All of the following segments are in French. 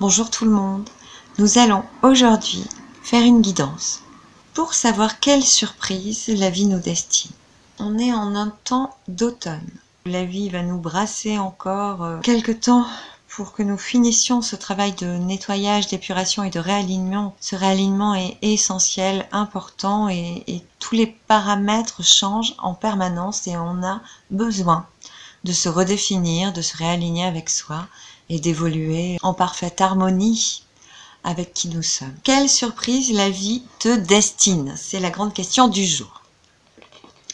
Bonjour tout le monde, nous allons aujourd'hui faire une guidance pour savoir quelle surprise la vie nous destine. On est en un temps d'automne. La vie va nous brasser encore quelque temps pour que nous finissions ce travail de nettoyage, d'épuration et de réalignement. Ce réalignement est essentiel, important et tous les paramètres changent en permanence et on a besoin de se redéfinir, de se réaligner avec soi et d'évoluer en parfaite harmonie avec qui nous sommes. Quelle surprise la vie te destine? C'est la grande question du jour.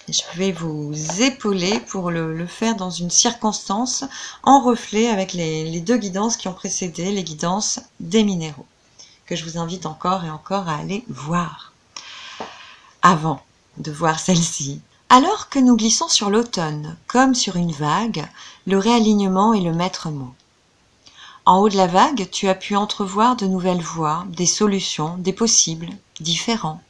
Je vais vous épauler pour le faire dans une circonstance en reflet avec les deux guidances qui ont précédé, les guidances des minéraux, que je vous invite encore et encore à aller voir. Avant de voir celle-ci, alors que nous glissons sur l'automne, comme sur une vague, le réalignement est le maître mot. En haut de la vague, tu as pu entrevoir de nouvelles voies, des solutions, des possibles, différents.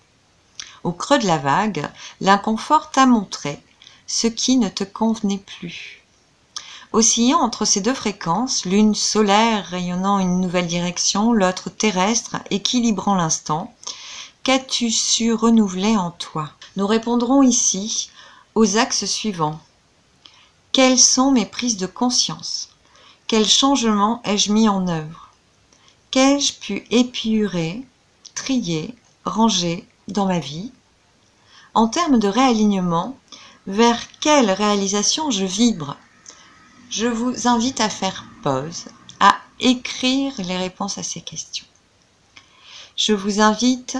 Au creux de la vague, l'inconfort t'a montré ce qui ne te convenait plus. Oscillant entre ces deux fréquences, l'une solaire rayonnant une nouvelle direction, l'autre terrestre équilibrant l'instant, qu'as-tu su renouveler en toi? Nous répondrons ici aux axes suivants. Quelles sont mes prises de conscience? Quels changements ai-je mis en œuvre? Qu'ai-je pu épurer, trier, ranger dans ma vie? En termes de réalignement, vers quelle réalisation je vibre? Je vous invite à faire pause, à écrire les réponses à ces questions. Je vous invite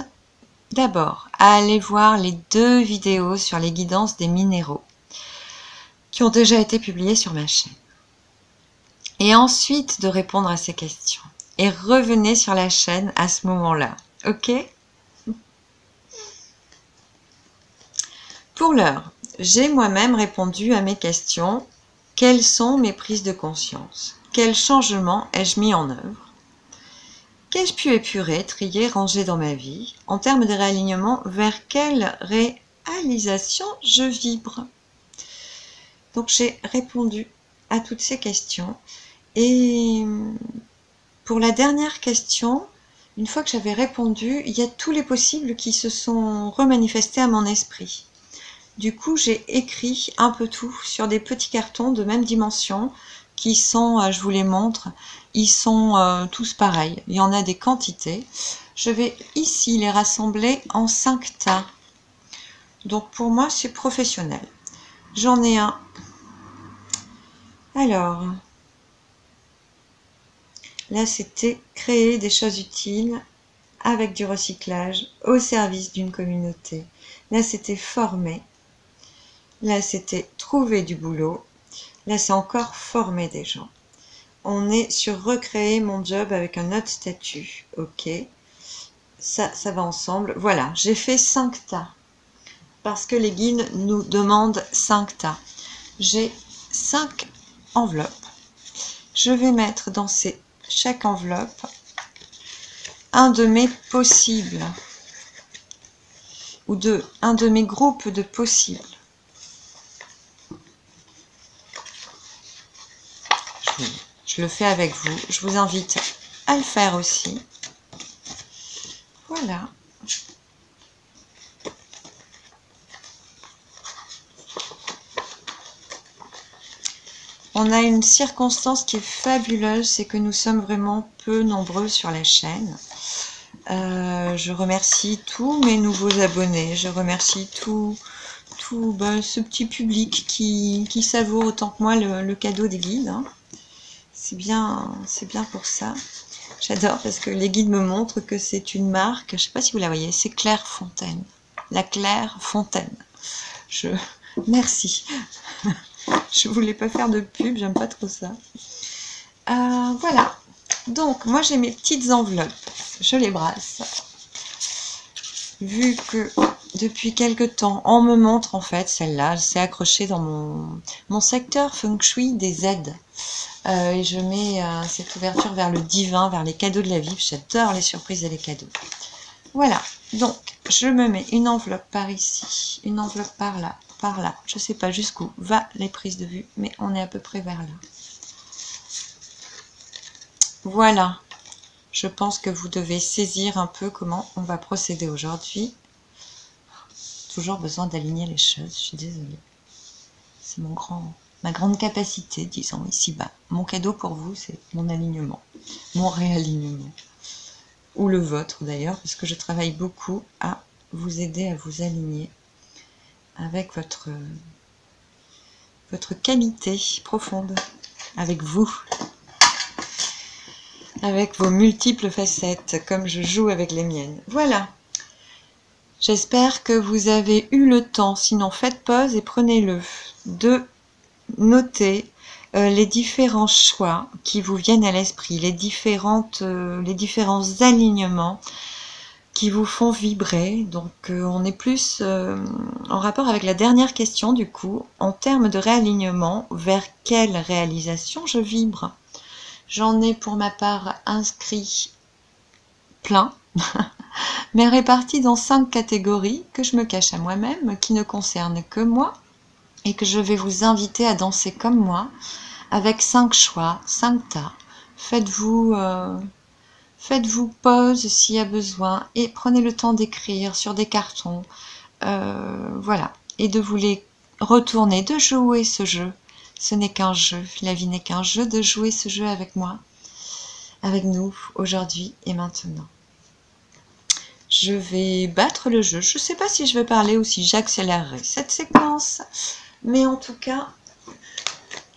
d'abord à aller voir les deux vidéos sur les guidances des minéraux qui ont déjà été publiées sur ma chaîne. Et ensuite de répondre à ces questions. Et revenez sur la chaîne à ce moment-là. Ok? Pour l'heure, j'ai moi-même répondu à mes questions. Quelles sont mes prises de conscience? Quels changements ai-je mis en œuvre? Qu'ai-je pu épurer, trier, ranger dans ma vie? En termes de réalignement, vers quelle réalisation je vibre? Donc j'ai répondu à toutes ces questions. Et pour la dernière question, une fois que j'avais répondu, il y a tous les possibles qui se sont remanifestés à mon esprit. Du coup, j'ai écrit un peu tout sur des petits cartons de même dimension qui sont, je vous les montre, ils sont tous pareils. Il y en a des quantités. Je vais ici les rassembler en 5 tas. Donc pour moi, c'est professionnel. J'en ai un. Alors, là, c'était créer des choses utiles avec du recyclage au service d'une communauté. Là, c'était former. Là, c'était trouver du boulot. Là, c'est encore former des gens. On est sur recréer mon job avec un autre statut. Ok. Ça va ensemble. Voilà, j'ai fait 5 tas. Parce que les guides nous demandent 5 tas. J'ai 5 enveloppes. Je vais mettre dans chaque enveloppe un de mes possibles ou un de mes groupes de possibles. Je le fais avec vous. Je vous invite à le faire aussi. Voilà. On a une circonstance qui est fabuleuse, c'est que nous sommes vraiment peu nombreux sur la chaîne. Je remercie tous mes nouveaux abonnés, je remercie tout ce petit public qui savoure autant que moi le cadeau des guides. Hein. C'est bien pour ça. J'adore parce que les guides me montrent que c'est une marque, je ne sais pas si vous la voyez, c'est Claire Fontaine. La Claire Fontaine. Merci. Je voulais pas faire de pub, j'aime pas trop ça. Voilà. Donc, moi j'ai mes petites enveloppes. Je les brasse. Vu que depuis quelque temps, on me montre en fait celle-là, c'est accroché dans mon secteur feng shui des aides. Et je mets cette ouverture vers le divin, vers les cadeaux de la vie. J'adore les surprises et les cadeaux. Voilà. Donc, je me mets une enveloppe par ici, une enveloppe par là. Par là, je sais pas jusqu'où va les prises de vue, mais on est à peu près vers là. Voilà, Je pense que vous devez saisir un peu comment on va procéder aujourd'hui. Toujours besoin d'aligner les choses, je suis désolée. C'est ma grande capacité, disons, ici-bas. Mon cadeau pour vous, c'est mon alignement, mon réalignement. Ou le vôtre d'ailleurs, parce que je travaille beaucoup à vous aider à vous aligner avec votre qualité profonde, avec vous, avec vos multiples facettes, comme je joue avec les miennes. Voilà. J'espère que vous avez eu le temps, sinon faites pause et prenez-le, de noter les différents choix qui vous viennent à l'esprit, les différents alignements qui vous font vibrer. Donc on est plus en rapport avec la dernière question du coup, en termes de réalignement, vers quelle réalisation je vibre. J'en ai pour ma part inscrit plein, mais répartis dans 5 catégories que je me cache à moi-même, qui ne concernent que moi, et que je vais vous inviter à danser comme moi, avec 5 choix, 5 tas. Faites-vous pause s'il y a besoin, et prenez le temps d'écrire sur des cartons, voilà, et de vous les retourner, de jouer ce jeu. Ce n'est qu'un jeu, la vie n'est qu'un jeu, de jouer ce jeu avec moi, avec nous, aujourd'hui et maintenant. Je vais battre le jeu. Je ne sais pas si je vais parler ou si j'accélérerai cette séquence, mais en tout cas,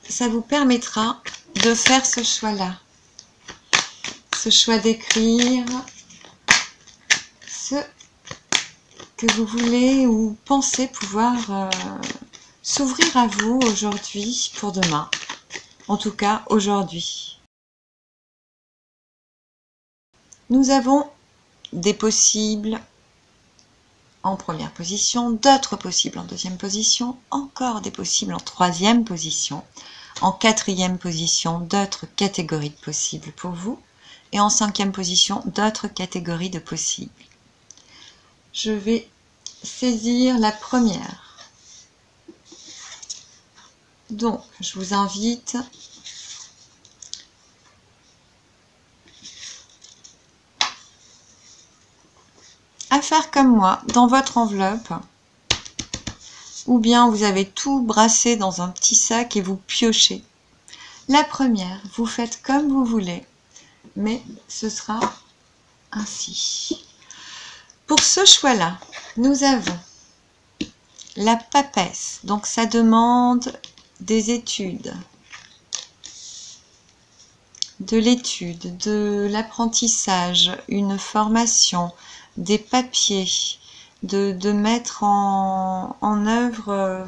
ça vous permettra de faire ce choix-là. Ce choix d'écrire ce que vous voulez ou pensez pouvoir s'ouvrir à vous aujourd'hui pour demain. En tout cas, aujourd'hui. Nous avons des possibles en première position, d'autres possibles en deuxième position, encore des possibles en troisième position, en quatrième position, d'autres catégories de possibles pour vous, et en cinquième position, d'autres catégories de possibles. Je vais saisir la première. Donc, je vous invite à faire comme moi, dans votre enveloppe, ou bien vous avez tout brassé dans un petit sac et vous piochez. La première, vous faites comme vous voulez, mais ce sera ainsi. Pour ce choix-là, nous avons la papesse, donc ça demande des études, de l'étude, de l'apprentissage, une formation, des papiers, de mettre en œuvre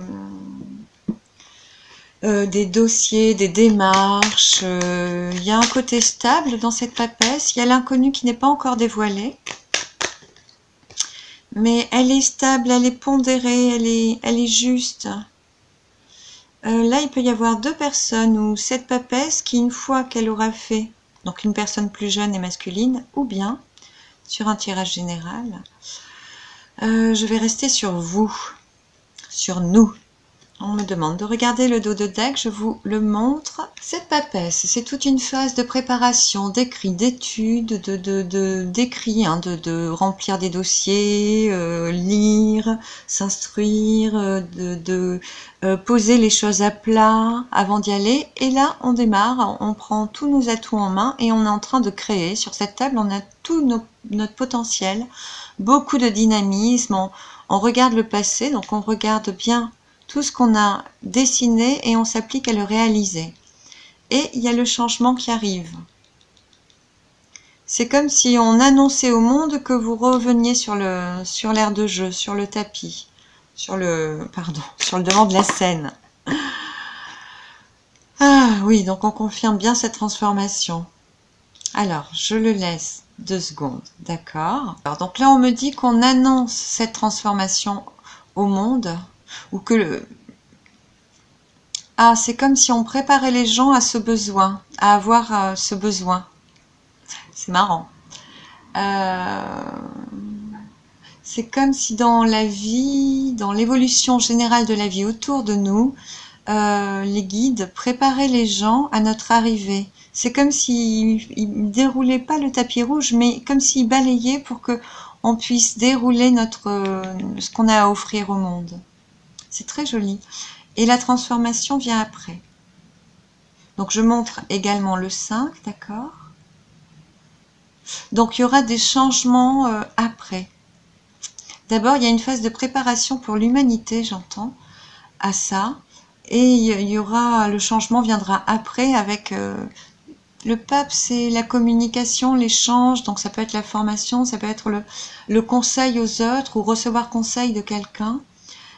des dossiers, des démarches. Il y a un côté stable dans cette papesse, il y a l'inconnu qui n'est pas encore dévoilé, mais elle est stable, elle est pondérée, elle est juste. Là, il peut y avoir 2 personnes ou cette papesse qui, une fois qu'elle aura fait, donc une personne plus jeune et masculine, ou bien sur un tirage général, je vais rester sur vous, sur nous. On me demande de regarder le dos de deck, je vous le montre. Cette papesse, c'est toute une phase de préparation, d'écrit, d'études, d'écrit, de remplir des dossiers, lire, s'instruire, poser les choses à plat avant d'y aller. Et là, on démarre, on prend tous nos atouts en main et on est en train de créer. Sur cette table, on a tout notre potentiel, beaucoup de dynamisme. On regarde le passé, donc on regarde bien tout ce qu'on a dessiné et on s'applique à le réaliser. Et il y a le changement qui arrive. C'est comme si on annonçait au monde que vous reveniez sur l'aire de jeu, sur le tapis, sur le devant de la scène. Ah oui, donc on confirme bien cette transformation. Alors, je le laisse 2 secondes, d'accord. Donc là, on me dit qu'on annonce cette transformation au monde, ou que Ah, c'est comme si on préparait les gens à ce besoin, à avoir ce besoin. C'est marrant. C'est comme si dans la vie, dans l'évolution générale de la vie autour de nous, les guides préparaient les gens à notre arrivée. C'est comme s'ils ne déroulaient pas le tapis rouge, mais comme s'ils balayaient pour que on puisse dérouler ce qu'on a à offrir au monde. C'est très joli. Et la transformation vient après. Donc je montre également le 5, d'accord? Donc il y aura des changements après. D'abord, il y a une phase de préparation pour l'humanité, j'entends, à ça. Et il y aura, le changement viendra après avec le pape, c'est la communication, l'échange, donc ça peut être la formation, ça peut être le conseil aux autres ou recevoir conseil de quelqu'un.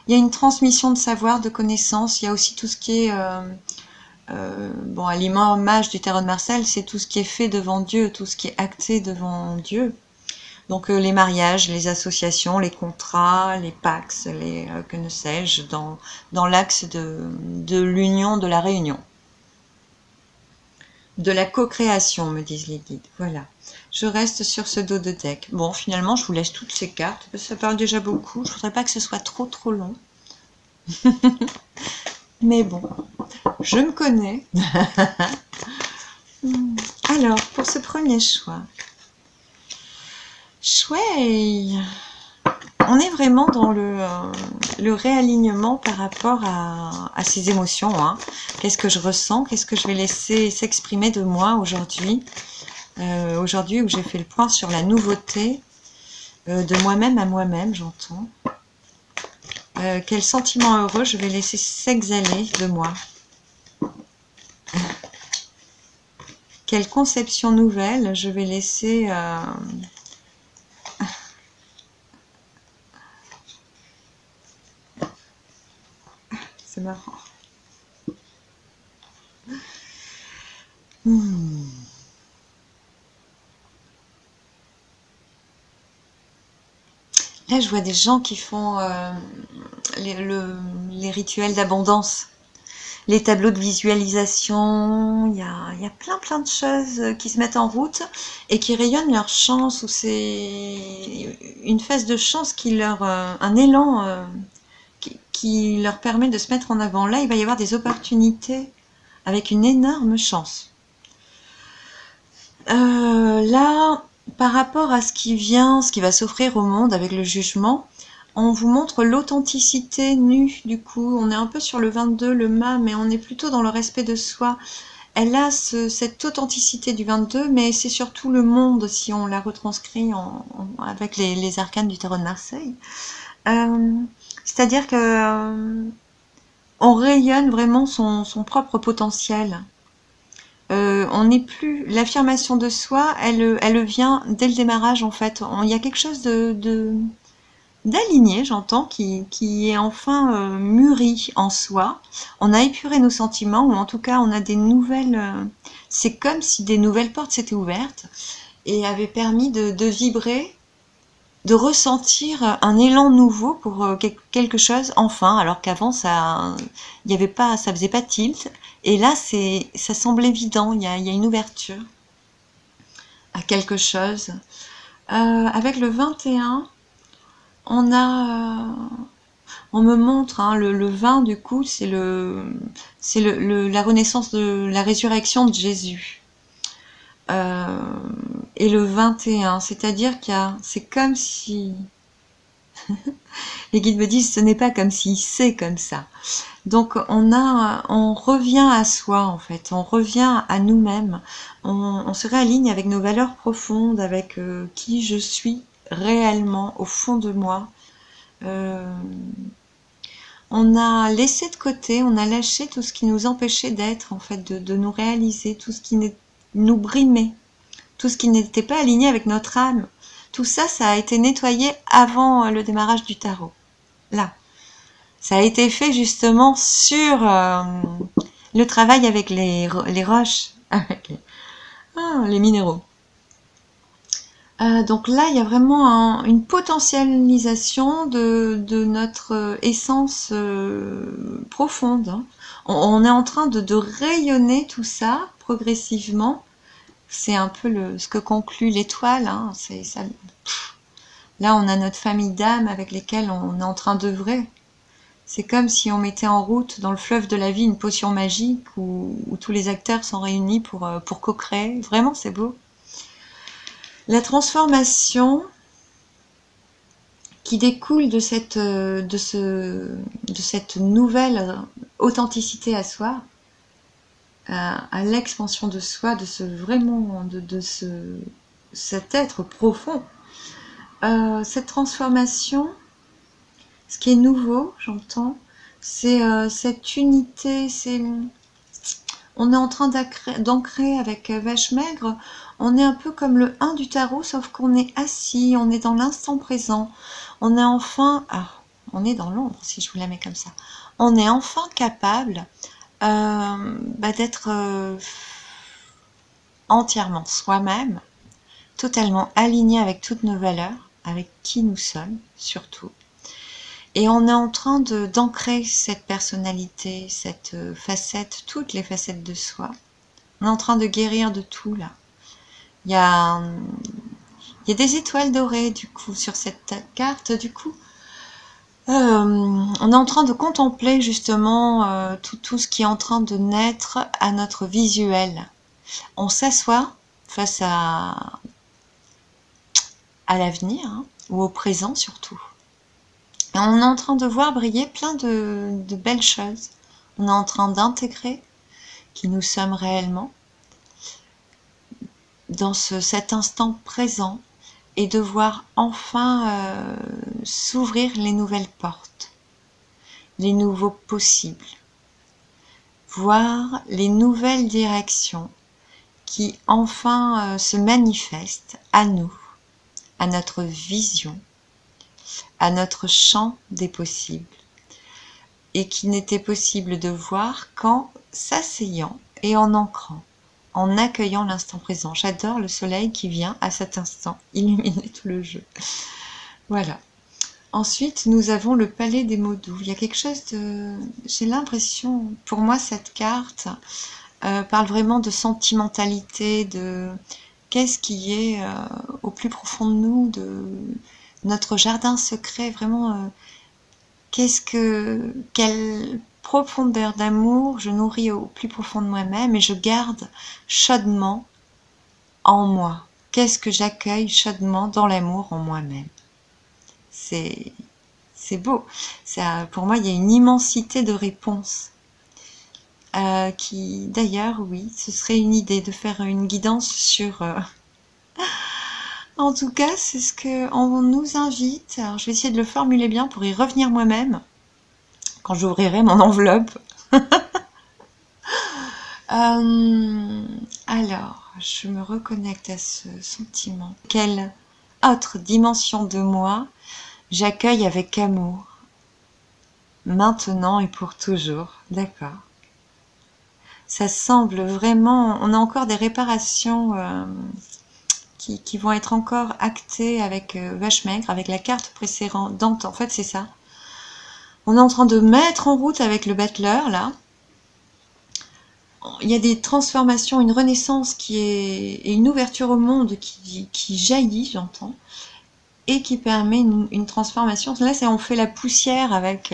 Il y a une transmission de savoir, de connaissances, il y a aussi tout ce qui est, bon, à l'image du tarot de Marseille, c'est tout ce qui est fait devant Dieu, tout ce qui est acté devant Dieu. Donc les mariages, les associations, les contrats, les pax, les que ne sais-je, dans l'axe de l'union, de la réunion. De la co-création, me disent les guides. Voilà. Je reste sur ce dos de deck. Bon, finalement, je vous laisse toutes ces cartes, parce que ça parle déjà beaucoup. Je voudrais pas que ce soit trop long. Mais bon, je me connais. Alors, pour ce premier choix. Chouette! On est vraiment dans le réalignement par rapport à ces émotions. Hein. Qu'est-ce que je ressens? Qu'est-ce que je vais laisser s'exprimer de moi aujourd'hui? Aujourd'hui où j'ai fait le point sur la nouveauté de moi-même à moi-même, j'entends. Quel sentiment heureux je vais laisser s'exhaler de moi? Quelle conception nouvelle je vais laisser... C'est marrant. Là, je vois des gens qui font les rituels d'abondance, les tableaux de visualisation. Il y a plein de choses qui se mettent en route et qui rayonnent leur chance, ou c'est une phase de chance un élan qui leur permet de se mettre en avant. Là, il va y avoir des opportunités avec une énorme chance. Là, par rapport à ce qui vient, ce qui va s'offrir au monde avec le jugement, on vous montre l'authenticité nue, du coup. On est un peu sur le 22, le mât, mais on est plutôt dans le respect de soi. Elle a cette authenticité du 22, mais c'est surtout le monde, si on la retranscrit avec les arcanes du tarot de Marseille. C'est-à-dire que on rayonne vraiment son propre potentiel. On n'est plus... L'affirmation de soi, elle vient dès le démarrage, en fait. Il y a quelque chose d'aligné, j'entends, qui est enfin mûri en soi. On a épuré nos sentiments, ou en tout cas, on a des nouvelles... c'est comme si des nouvelles portes s'étaient ouvertes et avaient permis de vibrer, de ressentir un élan nouveau pour quelque chose, enfin, alors qu'avant, ça faisait pas tilt. Et là, ça semble évident, il y a une ouverture à quelque chose. Avec le 21, on me montre, hein, le 20, du coup, c'est la renaissance de la résurrection de Jésus. Et le 21, c'est-à-dire c'est comme si... Les guides me disent, ce n'est pas comme si, c'est comme ça. Donc on revient à soi, en fait, on revient à nous-mêmes, on se réaligne avec nos valeurs profondes, avec qui je suis réellement au fond de moi. On a laissé de côté, on a lâché tout ce qui nous empêchait d'être, en fait, de nous réaliser, tout ce qui nous brimait, tout ce qui n'était pas aligné avec notre âme. Tout ça, ça a été nettoyé avant le démarrage du tarot. Là. Ça a été fait justement sur le travail avec les roches, avec les minéraux. Donc là, il y a vraiment une potentialisation de notre essence profonde. Hein. On est en train de rayonner tout ça progressivement. C'est un peu ce que conclut l'étoile. Hein. Là, on a notre famille d'âmes avec lesquelles on est en train d'œuvrer. C'est comme si on mettait en route dans le fleuve de la vie une potion magique où tous les acteurs sont réunis pour co-créer. Vraiment, c'est beau. La transformation qui découle de cette nouvelle authenticité à soi, à l'expansion de soi, de ce vraiment, cet être profond. Cette transformation, ce qui est nouveau, j'entends, c'est cette unité, on est en train d'ancrer avec Vache Maigre, on est un peu comme le 1 du tarot, sauf qu'on est assis, on est dans l'instant présent, on est enfin, on est dans l'ombre si je vous la mets comme ça, on est enfin capable d'être entièrement soi-même, totalement aligné avec toutes nos valeurs, avec qui nous sommes surtout. Et on est en train d'ancrer cette personnalité, cette facette, toutes les facettes de soi. On est en train de guérir de tout là. Il y a des étoiles dorées du coup sur cette carte. Du coup, on est en train de contempler justement tout ce qui est en train de naître à notre visuel. On s'assoit face à l'avenir, hein, ou au présent surtout. Et on est en train de voir briller plein de belles choses. On est en train d'intégrer qui nous sommes réellement dans cet instant présent et de voir enfin s'ouvrir les nouvelles portes, les nouveaux possibles, voir les nouvelles directions qui enfin se manifestent à nous, à notre vision, à notre champ des possibles, et qui n'était possible de voir qu'en s'asseyant et en ancrant, en accueillant l'instant présent. J'adore le soleil qui vient à cet instant illuminer tout le jeu. Voilà. Ensuite, nous avons le palais des mots doux. Il y a quelque chose de... J'ai l'impression, pour moi, cette carte parle vraiment de sentimentalité, de qu'est-ce qui est au plus profond de nous, de notre jardin secret, vraiment... quelle profondeur d'amour je nourris au plus profond de moi-même et je garde chaudement en moi. Qu'est-ce que j'accueille chaudement dans l'amour en moi-même. C'est beau. Pour moi, il y a une immensité de réponses. Qui, d'ailleurs, oui, ce serait une idée de faire une guidance sur... En tout cas, c'est ce qu'on nous invite. Alors, je vais essayer de le formuler bien pour y revenir moi-même quand j'ouvrirai mon enveloppe. Alors, je me reconnecte à ce sentiment. Quelle autre dimension de moi j'accueille avec amour, maintenant et pour toujours. D'accord. Ça semble vraiment... On a encore des réparations qui vont être encore actées avec Vache Maigre, avec la carte précédente. En fait, c'est ça. On est en train de mettre en route avec le battleur, là. Il y a des transformations, une renaissance et une ouverture au monde qui jaillit, j'entends, et qui permet une transformation. Là, on fait la poussière avec,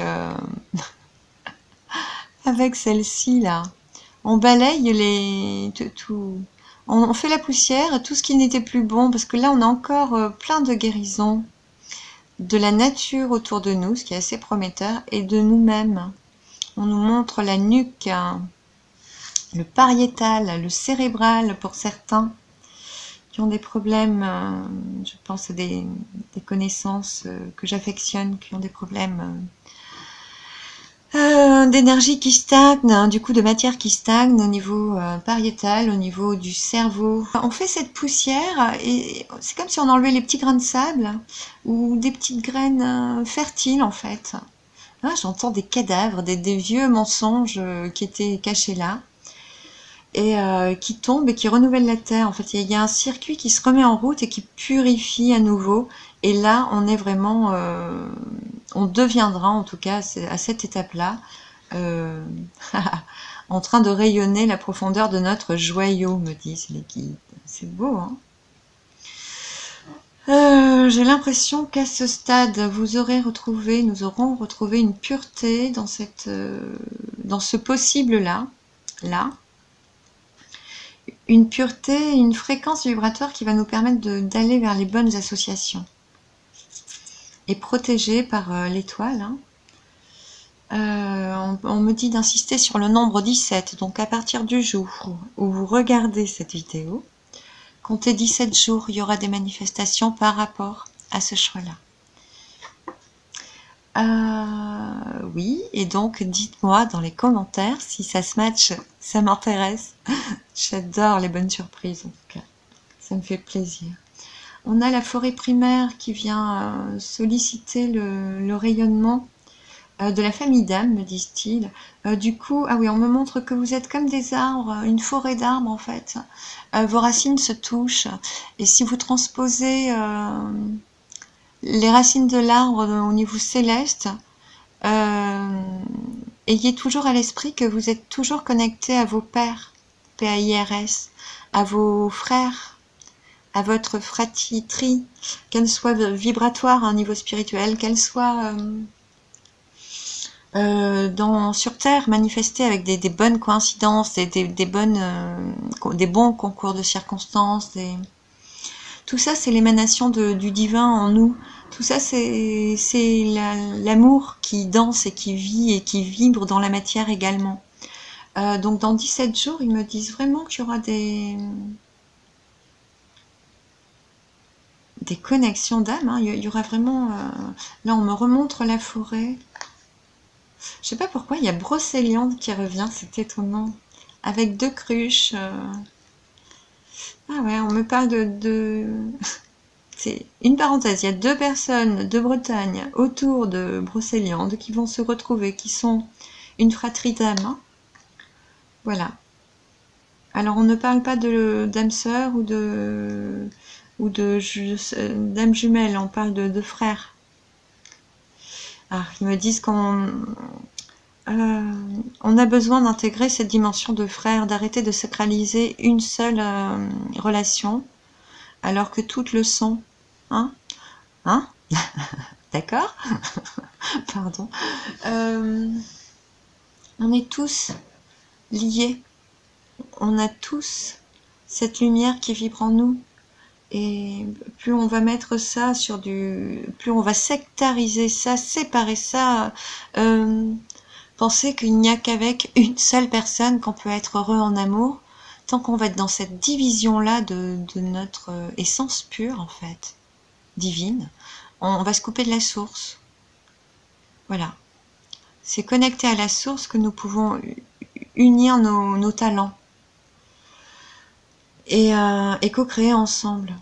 avec celle-ci, là. On balaye on fait la poussière, tout ce qui n'était plus bon, parce que là, on a encore plein de guérisons de la nature autour de nous, ce qui est assez prometteur, et de nous-mêmes. On nous montre la nuque, le pariétal, le cérébral pour certains qui ont des problèmes, je pense à des connaissances que j'affectionne, qui ont des problèmes d'énergie qui stagne, hein, du coup de matière qui stagne au niveau pariétal, au niveau du cerveau. On fait cette poussière et c'est comme si on enlevait les petits grains de sable ou des petites graines fertiles en fait. Ah, j'entends des cadavres, des vieux mensonges qui étaient cachés là et qui tombent et qui renouvellent la terre. En fait, il y a un circuit qui se remet en route et qui purifie à nouveau. Et là, on est vraiment... on deviendra, en tout cas, à cette étape-là, en train de rayonner la profondeur de notre joyau, me disent les guides. C'est beau, hein? J'ai l'impression qu'à ce stade, nous aurons retrouvé une pureté dans dans ce possible-là, une pureté, une fréquence vibratoire qui va nous permettre d'aller vers les bonnes associations. Et protégée par l'étoile, hein. On me dit d'insister sur le nombre 17, donc à partir du jour où vous regardez cette vidéo, comptez 17 jours, il y aura des manifestations par rapport à ce choix-là. Oui, et donc dites-moi dans les commentaires si ça se match, ça m'intéresse. J'adore les bonnes surprises en tout cas, ça me fait plaisir. On a la forêt primaire qui vient solliciter le rayonnement de la famille d'âmes, me disent-ils. Du coup, ah oui, on me montre que vous êtes comme des arbres, une forêt d'arbres en fait. Vos racines se touchent, et si vous transposez les racines de l'arbre au niveau céleste, ayez toujours à l'esprit que vous êtes toujours connecté à vos pères, PAIRS, à vos frères, à votre fratrie, qu'elle soit vibratoire à un niveau spirituel, qu'elle soit sur Terre manifestée avec des bonnes coïncidences, des bons concours de circonstances, tout ça c'est l'émanation du divin en nous. Tout ça c'est l'amour qui danse et qui vit et qui vibre dans la matière également. Donc dans 17 jours, ils me disent vraiment qu'il y aura des connexions d'âme, hein. Il y aura vraiment... là, on me remontre la forêt. Je sais pas pourquoi, il y a Brocéliande qui revient, c'est étonnant. Avec 2 cruches. Ah ouais, on me parle de... C'est une parenthèse, il y a 2 personnes de Bretagne autour de Brocéliande qui vont se retrouver, qui sont une fratrie d'âmes, hein. Voilà. Alors on ne parle pas de d'âme sœur ou d'âme jumelle, on parle de frères. Ah, ils me disent on a besoin d'intégrer cette dimension de frère, d'arrêter de sacraliser une seule relation, alors que toutes le sont. Hein? Hein? D'accord? Pardon. On est tous liés. On a tous cette lumière qui vibre en nous. Et plus on va mettre ça plus on va sectariser ça, séparer ça, penser qu'il n'y a qu'avec une seule personne qu'on peut être heureux en amour, tant qu'on va être dans cette division-là de notre essence pure, en fait, divine, on va se couper de la source. Voilà. C'est connecté à la source que nous pouvons unir nos talents et co-créer ensemble.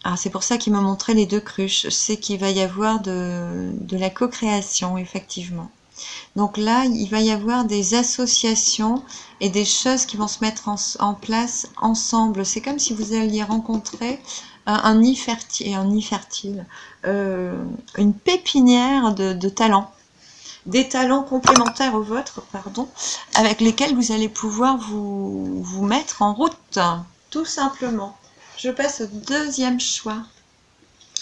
Ah, c'est pour ça qu'il me montrait les 2 cruches. C'est qu'il va y avoir de la co-création, effectivement. Donc là, il va y avoir des associations et des choses qui vont se mettre en place ensemble. C'est comme si vous alliez rencontrer un nid fertile, une pépinière de talents. Des talents complémentaires aux vôtres, pardon, avec lesquels vous allez pouvoir vous mettre en route, tout simplement. Je passe au 2e choix.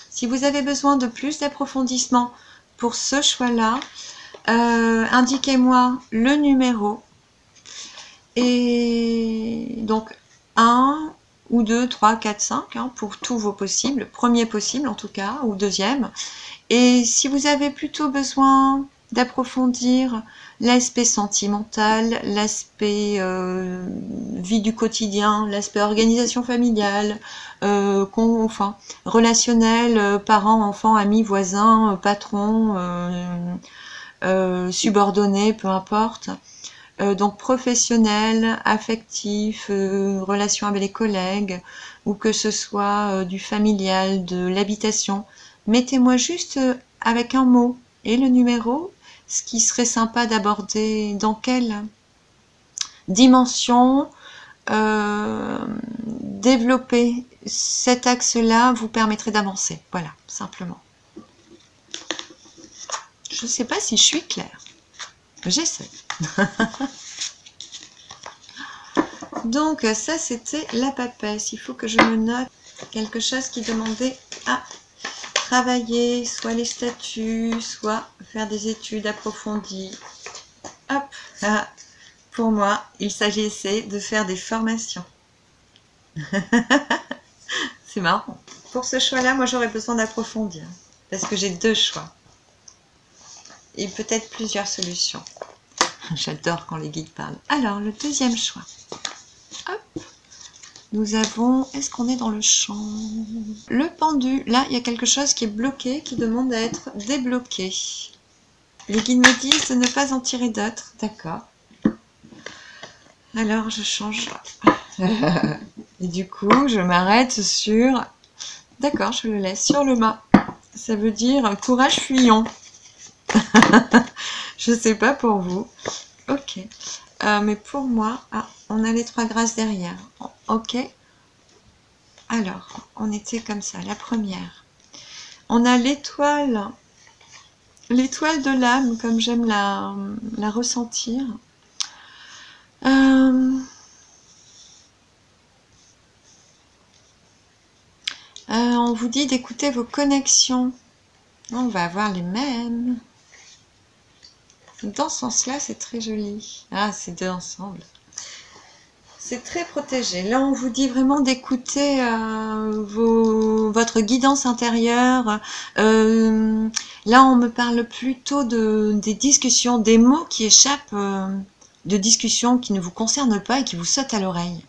Si vous avez besoin de plus d'approfondissement pour ce choix-là, indiquez-moi le numéro. Et donc 1 ou 2, 3, 4, 5, hein, pour tous vos possibles, premier possible en tout cas, ou 2e. Et si vous avez plutôt besoin d'approfondir l'aspect sentimental, l'aspect vie du quotidien, l'aspect organisation familiale, enfin, relationnel, parents, enfants, amis, voisins, patrons, subordonnés, peu importe. Donc professionnel, affectif, relation avec les collègues, ou que ce soit du familial, de l'habitation. Mettez-moi juste avec un mot et le numéro, ce qui serait sympa d'aborder, dans quelle dimension développer cet axe-là vous permettrait d'avancer. Voilà, simplement. Je ne sais pas si je suis claire. J'essaie. Donc ça c'était la papesse. Il faut que je me note quelque chose qui demandait à travailler, soit les statuts, soit faire des études approfondies. Hop, ah, pour moi, il s'agissait de faire des formations. C'est marrant. Pour ce choix-là, moi j'aurais besoin d'approfondir, parce que j'ai deux choix. Et peut-être plusieurs solutions. J'adore quand les guides parlent. Alors, le deuxième choix. Hop. Nous avons... Est-ce qu'on est dans le champ? Le pendu. Là, il y a quelque chose qui est bloqué, qui demande à être débloqué. Les guides me disent de ne pas en tirer d'autres. D'accord. Alors, je change. Et du coup, je m'arrête sur... D'accord, je le laisse sur le mât. Ça veut dire courage fuyons. Je sais pas pour vous. Ok. Mais pour moi, ah, on a les trois grâces derrière. Ok. Alors, on était comme ça. La première. On a l'étoile. L'étoile de l'âme, comme j'aime la ressentir. On vous dit d'écouter vos connexions. On va avoir les mêmes. Dans ce sens-là, c'est très joli. Ah, ces deux ensemble. C'est très protégé. Là, on vous dit vraiment d'écouter votre guidance intérieure. Là, on me parle plutôt des discussions, des mots qui échappent de discussions qui ne vous concernent pas et qui vous sautent à l'oreille.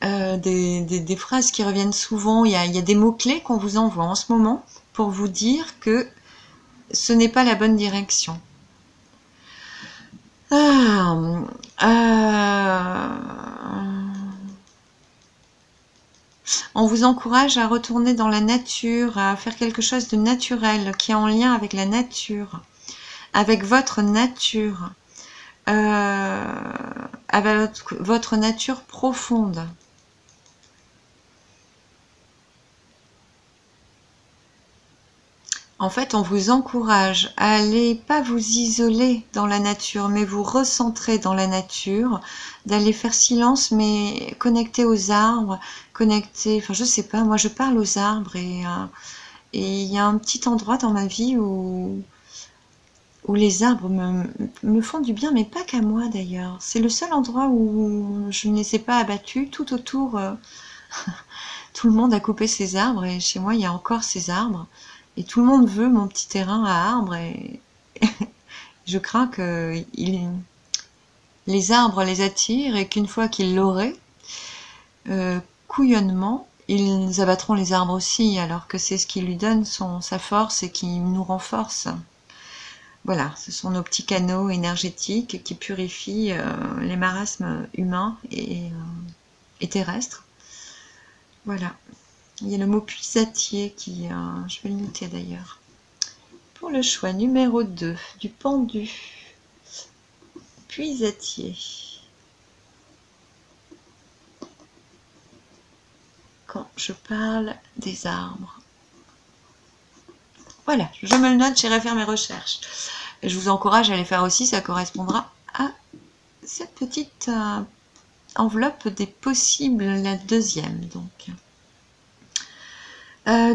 Des phrases qui reviennent souvent. Il y a des mots-clés qu'on vous envoie en ce moment pour vous dire que ce n'est pas la bonne direction. On vous encourage à retourner dans la nature, à faire quelque chose de naturel, qui est en lien avec la nature, avec votre nature, avec votre nature profonde. En fait, on vous encourage à aller, pas vous isoler dans la nature, mais vous recentrer dans la nature, d'aller faire silence, mais connecter aux arbres, connecter, enfin je sais pas, moi je parle aux arbres et il y a un petit endroit dans ma vie où les arbres me font du bien, mais pas qu'à moi d'ailleurs. C'est le seul endroit où je ne les ai pas abattus, tout autour, tout le monde a coupé ses arbres et chez moi il y a encore ces arbres. Et tout le monde veut mon petit terrain à arbres et je crains que les arbres les attirent et qu'une fois qu'ils l'auraient, couillonnement, ils abattront les arbres aussi, alors que c'est ce qui lui donne sa force et qui nous renforce. Voilà, ce sont nos petits canaux énergétiques qui purifient les marasmes humains et terrestres. Voilà. Il y a le mot puisatier qui... je vais le noter d'ailleurs. Pour le choix numéro 2 du pendu. Puisatier. Quand je parle des arbres. Voilà, je me le note, j'irai faire mes recherches. Et je vous encourage à les faire aussi, ça correspondra à cette petite enveloppe des possibles, la deuxième donc.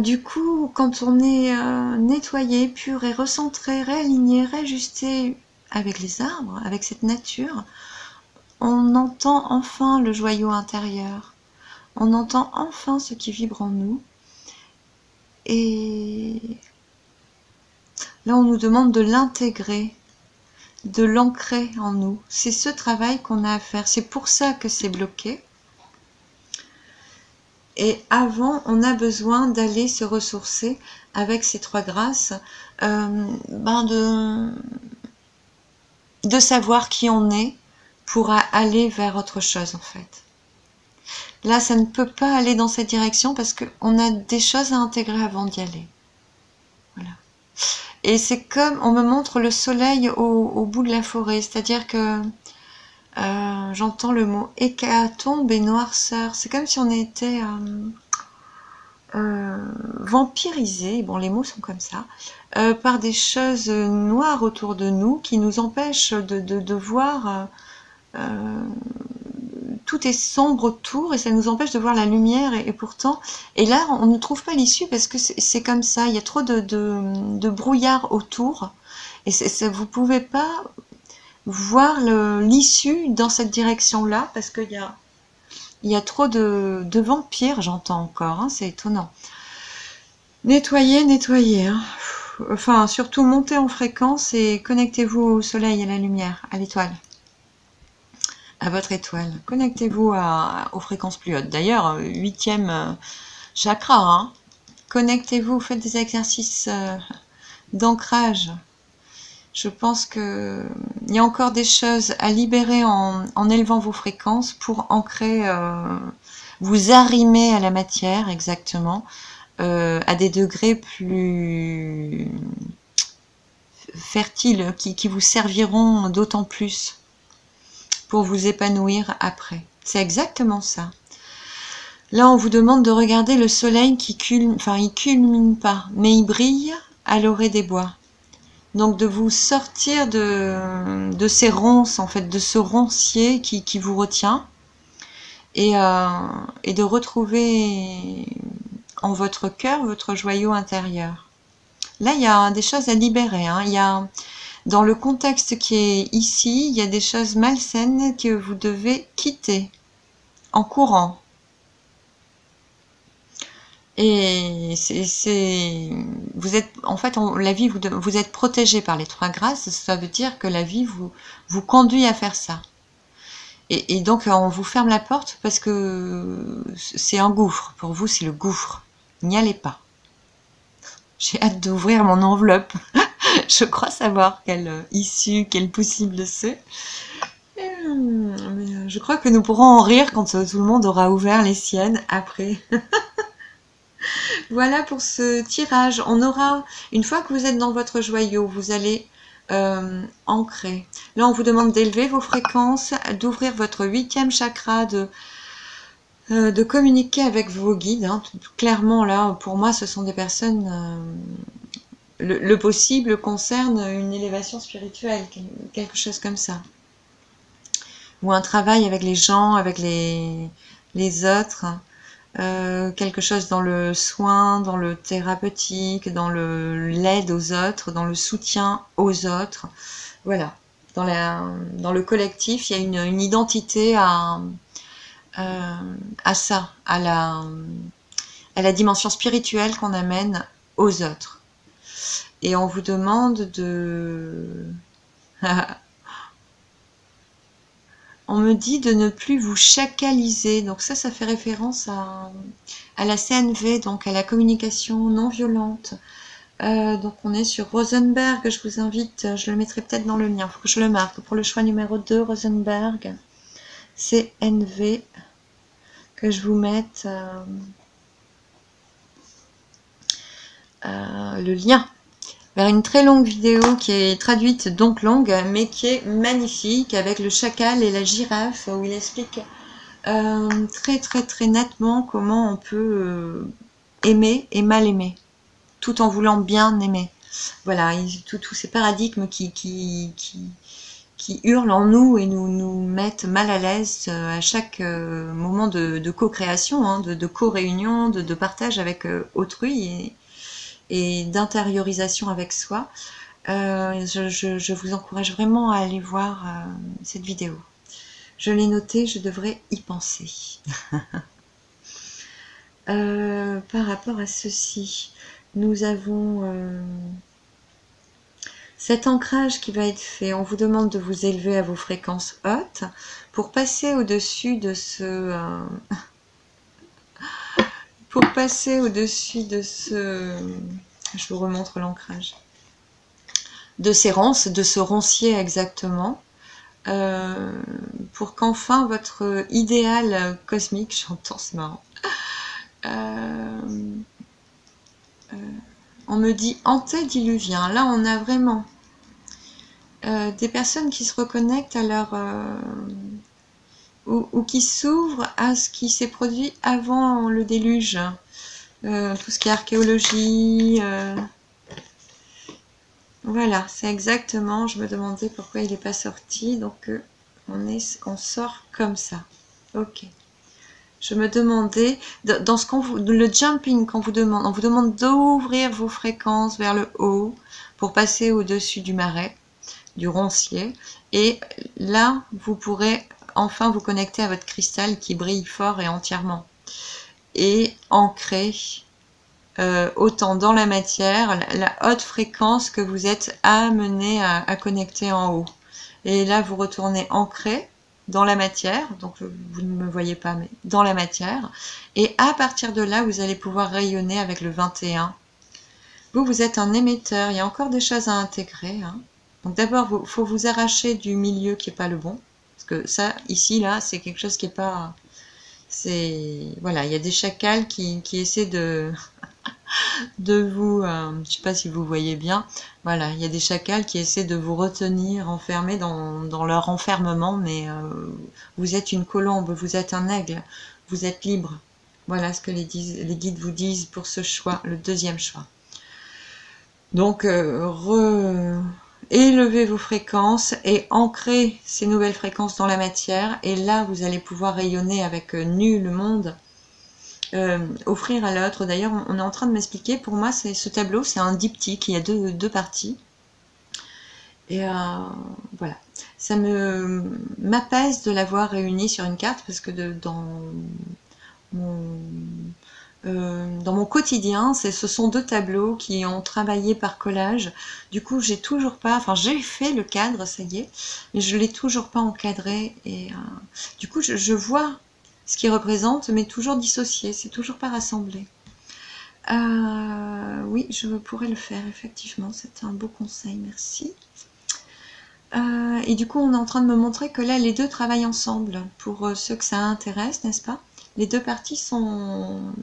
Du coup, quand on est nettoyé, pur et recentré, réaligné, réajusté avec les arbres, avec cette nature, on entend enfin le joyau intérieur. On entend enfin ce qui vibre en nous. Et là, on nous demande de l'intégrer, de l'ancrer en nous. C'est ce travail qu'on a à faire. C'est pour ça que c'est bloqué. Et avant, on a besoin d'aller se ressourcer avec ces trois grâces, de savoir qui on est pour aller vers autre chose en fait. Là, ça ne peut pas aller dans cette direction parce qu'on a des choses à intégrer avant d'y aller. Voilà. Et c'est comme, on me montre le soleil au bout de la forêt, c'est-à-dire que j'entends le mot hécatombe et noirceur. C'est comme si on était vampirisé, bon les mots sont comme ça, par des choses noires autour de nous qui nous empêchent de voir tout est sombre autour et ça nous empêche de voir la lumière et pourtant, et là on ne trouve pas l'issue parce que c'est comme ça, il y a trop de brouillard autour et vous pouvez pas voir l'issue dans cette direction-là parce qu'il y a trop de vampires, j'entends encore, hein, c'est étonnant. Nettoyez, nettoyez, hein. Enfin, surtout montez en fréquence et connectez-vous au soleil et à la lumière, à l'étoile, à votre étoile. Connectez-vous aux fréquences plus hautes. D'ailleurs, 8e chakra, hein. Connectez-vous, faites des exercices d'ancrage. Je pense qu'il y a encore des choses à libérer en élevant vos fréquences pour ancrer, vous arrimer à la matière exactement, à des degrés plus fertiles qui vous serviront d'autant plus pour vous épanouir après. C'est exactement ça. Là, on vous demande de regarder le soleil qui culmine, enfin, il culmine pas, mais il brille à l'orée des bois. Donc, de vous sortir de ces ronces, en fait, de ce roncier qui vous retient, et de retrouver en votre cœur votre joyau intérieur. Là, il y a des choses à libérer, hein. Il y a, dans le contexte qui est ici, il y a des choses malsaines que vous devez quitter en courant. Et vous êtes, en fait, la vie, vous êtes protégé par les 3 grâces, ça veut dire que la vie vous conduit à faire ça. Et donc, on vous ferme la porte parce que c'est un gouffre. Pour vous, c'est le gouffre. N'y allez pas. J'ai hâte d'ouvrir mon enveloppe. Je crois savoir quelle issue, quelle possible c'est. Mais je crois que nous pourrons en rire quand tout le monde aura ouvert les siennes après. Voilà pour ce tirage. On aura, une fois que vous êtes dans votre joyau, vous allez ancrer. Là, on vous demande d'élever vos fréquences, d'ouvrir votre 8e chakra, de communiquer avec vos guides. Hein. Clairement, là, pour moi, ce sont des personnes... le possible concerne une élévation spirituelle, quelque chose comme ça. Ou un travail avec les gens, avec les autres. Quelque chose dans le soin, dans le thérapeutique, dans l'aide aux autres, dans le soutien aux autres. Voilà. Dans le collectif, il y a une identité à ça, à la dimension spirituelle qu'on amène aux autres. Et on vous demande de... On me dit de ne plus vous chacaliser. Donc ça fait référence à la CNV, donc à la communication non violente. Donc on est sur Rosenberg. Je vous invite, je le mettrai peut-être dans le lien. Il faut que je le marque. Pour le choix numéro 2, Rosenberg, CNV, que je vous mette le lien vers une très longue vidéo qui est traduite, donc longue, mais qui est magnifique, avec le chacal et la girafe, où il explique très très très nettement comment on peut aimer et mal aimer, tout en voulant bien aimer. Voilà, tous ces paradigmes qui hurlent en nous et nous mettent mal à l'aise à chaque moment de co-création, hein, de co-réunion, de partage avec autrui, et d'intériorisation avec soi. Je vous encourage vraiment à aller voir cette vidéo. Je l'ai notée, je devrais y penser. Par rapport à ceci, nous avons cet ancrage qui va être fait. On vous demande de vous élever à vos fréquences hautes pour passer au-dessus de ce... pour passer au-dessus de ce... Je vous remontre l'ancrage. De ces ronces, de ce roncier exactement. Pour qu'enfin votre idéal cosmique, j'entends, c'est marrant. On me dit antédiluvien. Là, on a vraiment des personnes qui se reconnectent à leur... ou qui s'ouvrent à ce qui s'est produit avant le déluge. Tout ce qui est archéologie. Voilà, c'est exactement... Je me demandais pourquoi il n'est pas sorti. Donc, on sort comme ça. Ok. Je me demandais, dans ce qu'on vous, le jumping qu'on vous demande, on vous demande d'ouvrir vos fréquences vers le haut pour passer au-dessus du marais, du roncier. Et là, vous pourrez enfin vous connecter à votre cristal qui brille fort et entièrement. Et ancrer autant dans la matière, la haute fréquence que vous êtes amené à connecter en haut. Et là, vous retournez ancré dans la matière, donc vous ne me voyez pas, mais dans la matière. Et à partir de là, vous allez pouvoir rayonner avec le 21. Vous êtes un émetteur, il y a encore des choses à intégrer. Hein. Donc d'abord, il faut vous arracher du milieu qui n'est pas le bon. Parce que ça, ici, là, c'est quelque chose qui n'est pas... Voilà, il y a des chacals qui essaient de vous, je sais pas si vous voyez bien, voilà, il y a des chacals qui essaient de vous retenir enfermés dans leur enfermement, mais vous êtes une colombe, vous êtes un aigle, vous êtes libre. Voilà ce que les guides vous disent pour ce choix, le deuxième choix. Donc, élevez vos fréquences et ancrez ces nouvelles fréquences dans la matière, et là, vous allez pouvoir rayonner avec nu le monde. Offrir à l'autre. D'ailleurs, on est en train de m'expliquer, pour moi, ce tableau, c'est un diptyque, il y a deux parties. Et voilà, ça m'apaise de l'avoir réuni sur une carte, parce que dans mon quotidien, ce sont deux tableaux qui ont travaillé par collage. Du coup, j'ai toujours pas, enfin j'ai fait le cadre, ça y est, mais je l'ai toujours pas encadré. Et du coup, je vois ce qu'il représente, mais toujours dissocié, c'est toujours pas rassemblé. Oui, je pourrais le faire, effectivement, c'est un beau conseil, merci. Et du coup, on est en train de me montrer que là, les deux travaillent ensemble, pour ceux que ça intéresse, n'est-ce pas? Les deux parties ont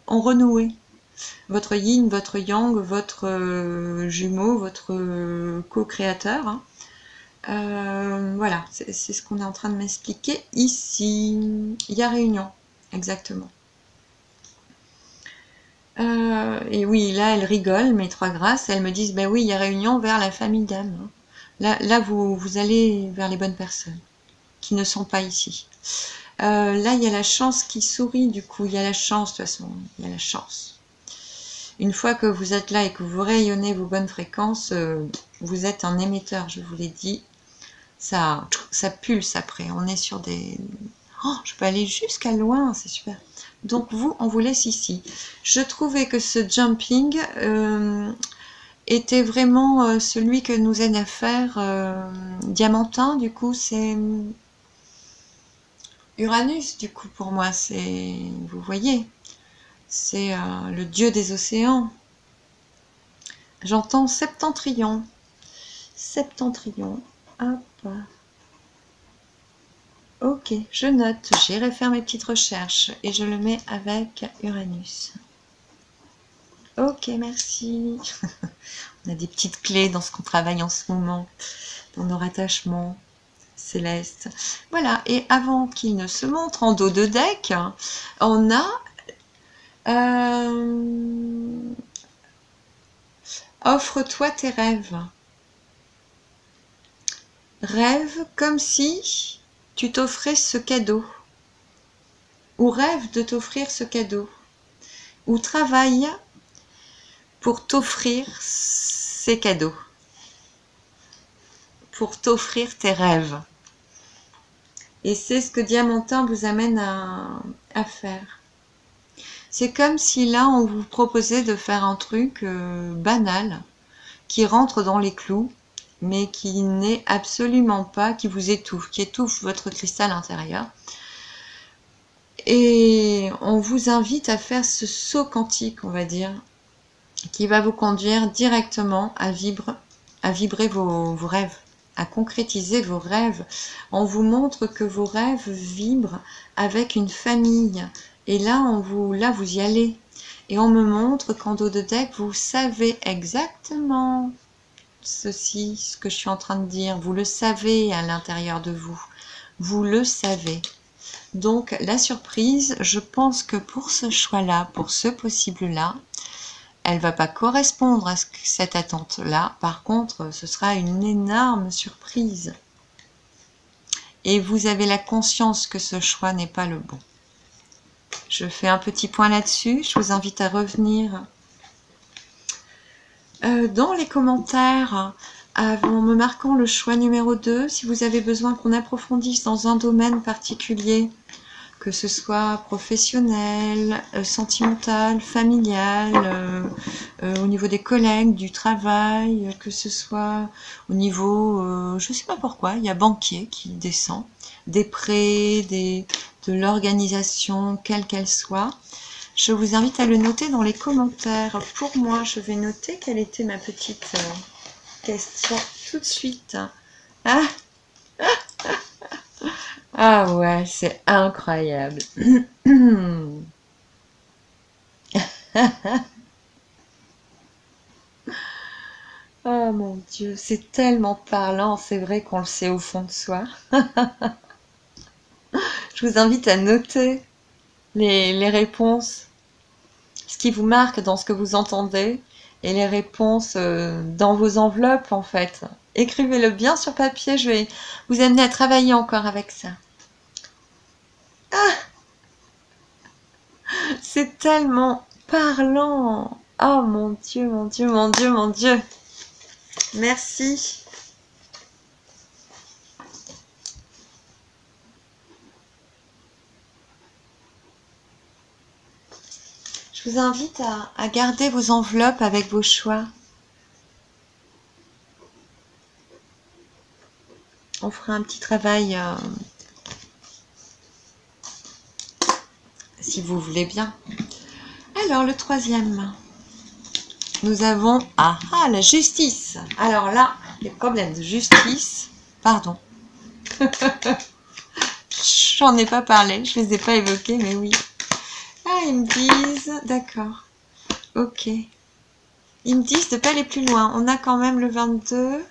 renoué. Votre yin, votre yang, votre jumeau, votre co-créateur, hein. Voilà, c'est ce qu'on est en train de m'expliquer ici. Il y a réunion, exactement. Et oui, là, elles rigolent, mes trois grâces. Elles me disent, ben oui, il y a réunion vers la famille d'âme. Là, vous allez vers les bonnes personnes qui ne sont pas ici. Là, il y a la chance qui sourit, du coup. Il y a la chance, de toute façon. Il y a la chance. Une fois que vous êtes là et que vous rayonnez vos bonnes fréquences, vous êtes un émetteur, je vous l'ai dit. Ça pulse après. On est sur des... Oh, je peux aller jusqu'à loin, c'est super. Donc vous, on vous laisse ici. Je trouvais que ce jumping était vraiment celui que nous aide à faire Diamantin. Du coup, c'est Uranus. Du coup, pour moi, c'est, vous voyez, c'est le dieu des océans. J'entends septentrion. Septentrion. Hop. Ok, je note, j'irai faire mes petites recherches et je le mets avec Uranus. Ok, merci. On a des petites clés dans ce qu'on travaille en ce moment, dans nos rattachements célestes. Voilà, et avant qu'il ne se montre en dos de deck, on a offre-toi tes rêves. Rêve comme si tu t'offrais ce cadeau, ou rêve de t'offrir ce cadeau, ou travaille pour t'offrir ces cadeaux, pour t'offrir tes rêves. Et c'est ce que Diamantin vous amène à faire. C'est comme si là, on vous proposait de faire un truc banal, qui rentre dans les clous, mais qui n'est absolument pas, qui vous étouffe, qui étouffe votre cristal intérieur. Et on vous invite à faire ce saut quantique, on va dire, qui va vous conduire directement à vibrer vos rêves, à concrétiser vos rêves. On vous montre que vos rêves vibrent avec une famille. Et là, vous y allez. Et on me montre qu'en dos de deck, vous savez exactement ce que je suis en train de dire. Vous le savez à l'intérieur de vous. Vous le savez. Donc, la surprise, je pense que pour ce choix-là, pour ce possible-là, elle ne va pas correspondre à cette attente-là. Par contre, ce sera une énorme surprise. et vous avez la conscience que ce choix n'est pas le bon. Je fais un petit point là-dessus. Je vous invite à revenir dans les commentaires en me marquant le choix numéro 2. Si vous avez besoin qu'on approfondisse dans un domaine particulier, que ce soit professionnel, sentimental, familial, au niveau des collègues, du travail, que ce soit au niveau, je ne sais pas pourquoi, il y a banquier qui descend, des prêts, de l'organisation, quelle qu'elle soit. Je vous invite à le noter dans les commentaires. Pour moi, je vais noter quelle était ma petite question tout de suite. Ah, ah ouais, c'est incroyable. Oh mon Dieu, c'est tellement parlant, c'est vrai qu'on le sait au fond de soi. Je vous invite à noter les réponses, ce qui vous marque dans ce que vous entendez, et les réponses dans vos enveloppes en fait. Écrivez-le bien sur papier, je vais vous amener à travailler encore avec ça. Ah, c'est tellement parlant. Oh mon Dieu, mon Dieu, mon Dieu, mon Dieu. Merci. Je vous invite à garder vos enveloppes avec vos choix. On fera un petit travail si vous voulez bien. Alors, le troisième. Nous avons la justice. Alors là, les problèmes de justice. Pardon. J'en ai pas parlé, je les ai pas évoqués, mais oui. Ah, ils me disent, d'accord. Ok. Ils me disent de pas aller plus loin. On a quand même le 22.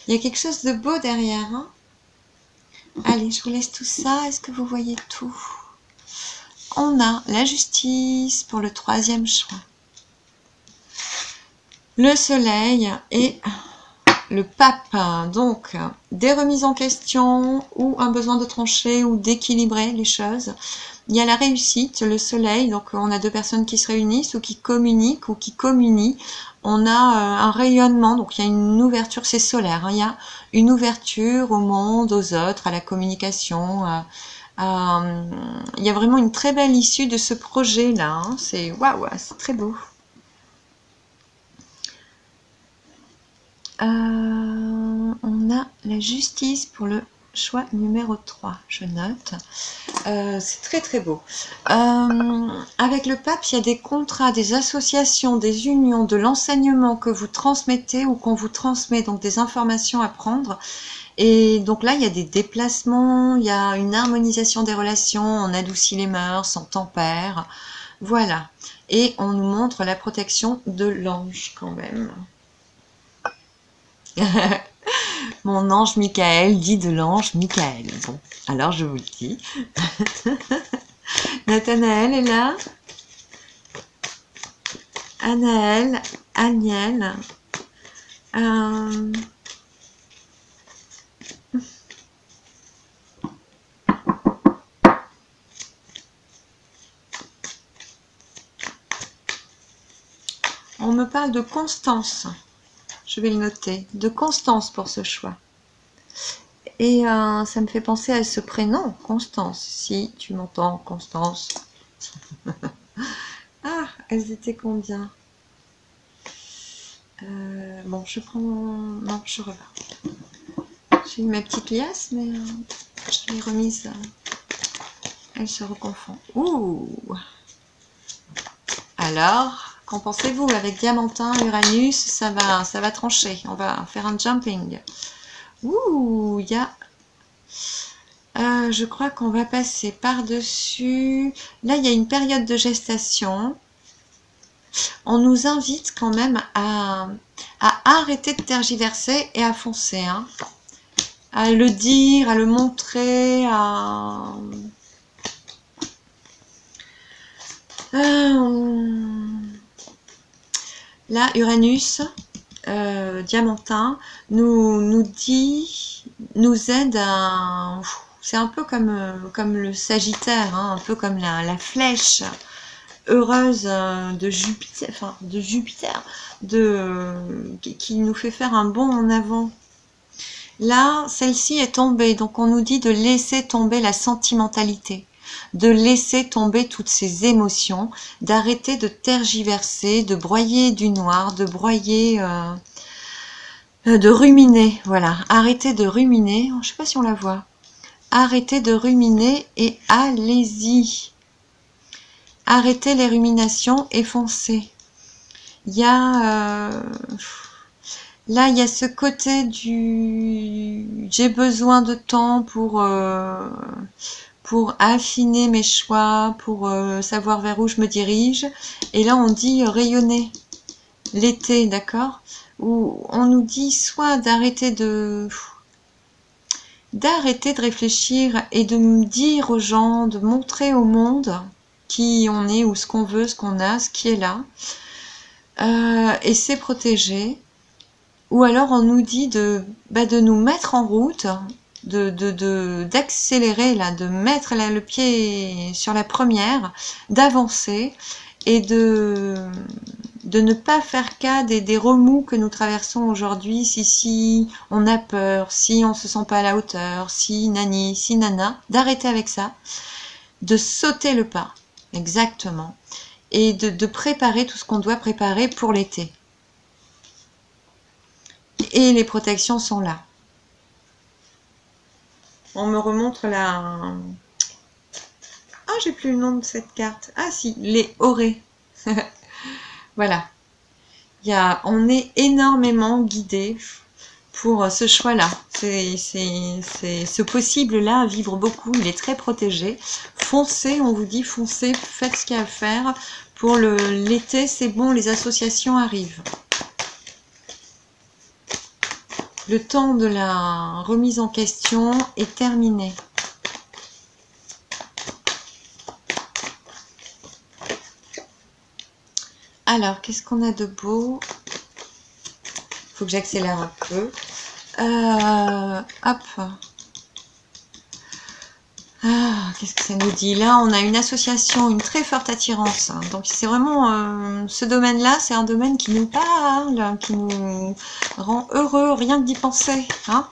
Il y a quelque chose de beau derrière. Hein. Allez, je vous laisse tout ça. Est-ce que vous voyez tout? On a la justice pour le troisième choix. Le soleil et le pape. Donc, des remises en question ou un besoin de trancher ou d'équilibrer les choses. Il y a la réussite, le soleil. Donc, on a deux personnes qui se réunissent ou qui communiquent ou qui communient. On a un rayonnement, donc il y a une ouverture, c'est solaire. Hein, il y a une ouverture au monde, aux autres, à la communication. Il y a vraiment une très belle issue de ce projet-là. Hein, c'est waouh, c'est très beau. On a la justice pour le choix numéro 3, je note. C'est très très beau. Avec le pape, il y a des contrats, des associations, des unions, de l'enseignement que vous transmettez ou qu'on vous transmet, donc des informations à prendre. Et donc là, il y a des déplacements, il y a une harmonisation des relations, on adoucit les mœurs, on tempère. Voilà. Et on nous montre la protection de l'ange quand même. Mon ange Michael dit de l'ange Michael. Bon, alors je vous le dis. Nathanaël est là. Anaël, Aniel. On me parle de Constance. Je vais le noter. De Constance pour ce choix. Et ça me fait penser à ce prénom, Constance. Si tu m'entends, Constance. Ah, elles étaient combien? Bon, je prends... Non, je reviens. J'ai eu ma petite liasse, mais je l'ai remise. Elle se reconfond. Ouh! Alors, qu'en pensez-vous? Avec Diamantin, Uranus, ça va trancher. On va faire un jumping. Ouh, il y a... je crois qu'on va passer par-dessus. Là, il y a une période de gestation. On nous invite quand même à arrêter de tergiverser et à foncer. Hein. À le dire, à le montrer, à... Là, Uranus, Diamantin nous aide à... C'est un peu comme le Sagittaire, hein, un peu comme la flèche heureuse de Jupiter, qui nous fait faire un bond en avant. Là, celle-ci est tombée, donc on nous dit de laisser tomber la sentimentalité, de laisser tomber toutes ces émotions, d'arrêter de tergiverser, de broyer du noir, de broyer, de ruminer, voilà, arrêtez de ruminer, je sais pas si on la voit, arrêtez de ruminer et allez-y, arrêtez les ruminations et foncez. Il y a... là, il y a ce côté du j'ai besoin de temps pour affiner mes choix, pour savoir vers où je me dirige. Et là, on dit rayonner l'été, d'accord? Où on nous dit soit d'arrêter de réfléchir et de me dire aux gens, de montrer au monde qui on est, ou ce qu'on veut, ce qu'on a, ce qui est là. Et c'est protégé. Ou alors on nous dit de nous mettre en route, d'accélérer, là, de mettre là, le pied sur la première, d'avancer et de ne pas faire cas des remous que nous traversons aujourd'hui, si on a peur, si on se sent pas à la hauteur, si nani, si nana, d'arrêter avec ça, de sauter le pas, exactement, et de préparer tout ce qu'on doit préparer pour l'été. Et les protections sont là. On me remontre la... Ah, j'ai plus le nom de cette carte. Ah si, les orées. Voilà. On est énormément guidé pour ce choix-là. C'est ce possible-là, vivre beaucoup, il est très protégé. Foncez, on vous dit foncez, faites ce qu'il y a à faire. Pour l'été, c'est bon, les associations arrivent. Le temps de la remise en question est terminé. Alors, qu'est-ce qu'on a de beau? Il faut que j'accélère un peu. Hop. Ah, qu'est-ce que ça nous dit? Là, on a une association, une très forte attirance. Donc, c'est vraiment... ce domaine-là, c'est un domaine qui nous parle, qui nous rend heureux, rien que d'y penser. Hein.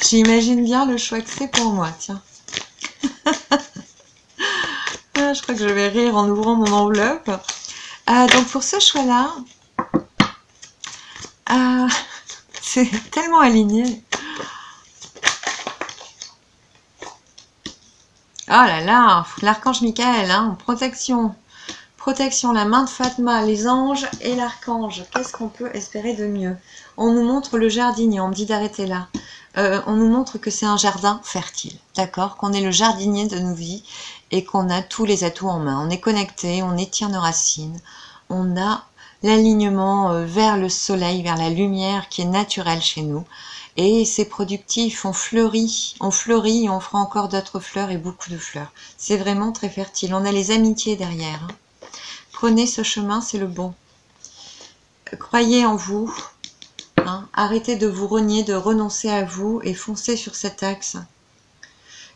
J'imagine bien le choix que c'est pour moi, tiens. Je crois que je vais rire en ouvrant mon enveloppe. Donc, pour ce choix-là, c'est tellement aligné. Oh là là, l'archange Michael, hein, protection. Protection, la main de Fatma, les anges et l'archange. Qu'est-ce qu'on peut espérer de mieux? On nous montre le jardinier, on me dit d'arrêter là. On nous montre que c'est un jardin fertile, d'accord? Qu'on est le jardinier de nos vies et qu'on a tous les atouts en main. On est connecté, on étire nos racines, on a l'alignement vers le soleil, vers la lumière qui est naturelle chez nous. Et c'est productif, on fleurit, on fera encore d'autres fleurs et beaucoup de fleurs. C'est vraiment très fertile. On a les amitiés derrière. Hein. Prenez ce chemin, c'est le bon. Croyez en vous. Hein. Arrêtez de vous renier, de renoncer à vous et foncez sur cet axe.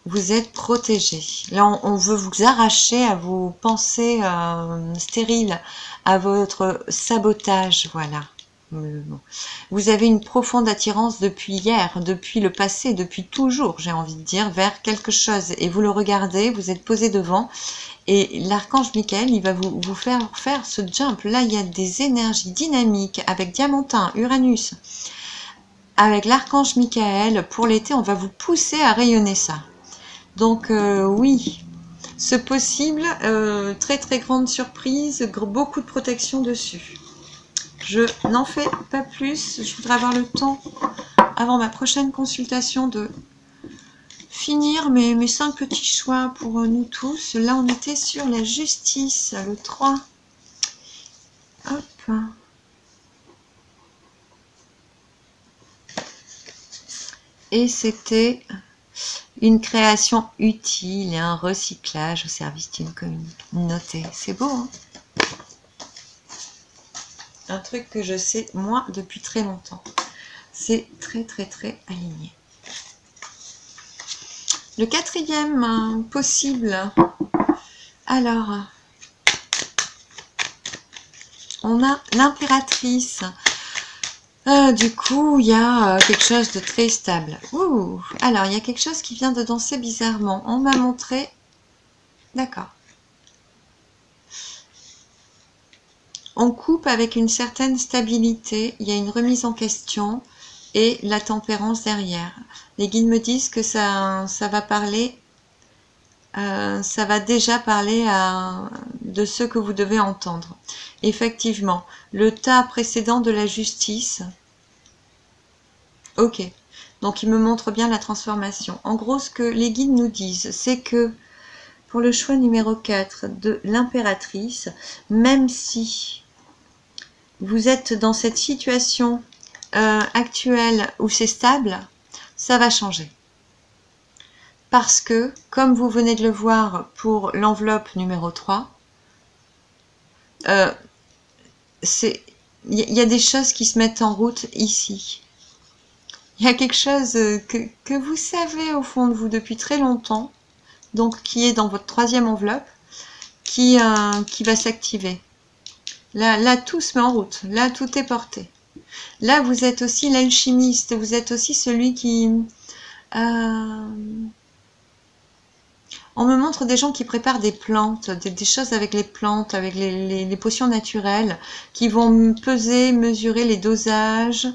Vous êtes protégé. Là, on veut vous arracher à vos pensées stériles, à votre sabotage, voilà. Vous avez une profonde attirance depuis hier, depuis le passé, depuis toujours, j'ai envie de dire, vers quelque chose. Et vous le regardez, vous êtes posé devant, et l'archange Michael, il va vous faire ce jump. Là, il y a des énergies dynamiques avec Diamantin, Uranus. Avec l'archange Michael, pour l'été, on va vous pousser à rayonner ça. Donc oui, ce possible, très très grande surprise, beaucoup de protection dessus. Je n'en fais pas plus, je voudrais avoir le temps, avant ma prochaine consultation, de finir mes 5 petits choix pour nous tous. Là, on était sur la justice, le 3. Hop. Et c'était une création utile et un recyclage au service d'une communauté. Notez, c'est beau, hein? un truc que je sais, moi, depuis très longtemps. C'est très, très, très aligné. Le quatrième possible. Alors, on a l'impératrice. Du coup, il y a quelque chose de très stable. Ouh, alors, il y a quelque chose qui vient de danser bizarrement. On m'a montré... D'accord. On coupe avec une certaine stabilité. Il y a une remise en question et la tempérance derrière. Les guides me disent que ça va parler... ça va déjà parler de ce que vous devez entendre. Effectivement, le tas précédent de la justice... Ok, donc il me montre bien la transformation. En gros, ce que les guides nous disent, c'est que pour le choix numéro 4 de l'impératrice, même si vous êtes dans cette situation actuelle où c'est stable, ça va changer. Parce que, comme vous venez de le voir pour l'enveloppe numéro 3, il y a des choses qui se mettent en route ici. Il y a quelque chose que vous savez au fond de vous depuis très longtemps, donc qui est dans votre troisième enveloppe, qui va s'activer. Là, tout se met en route. Là, tout est porté. Là, vous êtes aussi l'alchimiste. Vous êtes aussi celui qui... on me montre des gens qui préparent des plantes, des choses avec les plantes, avec les potions naturelles, qui vont peser, mesurer les dosages,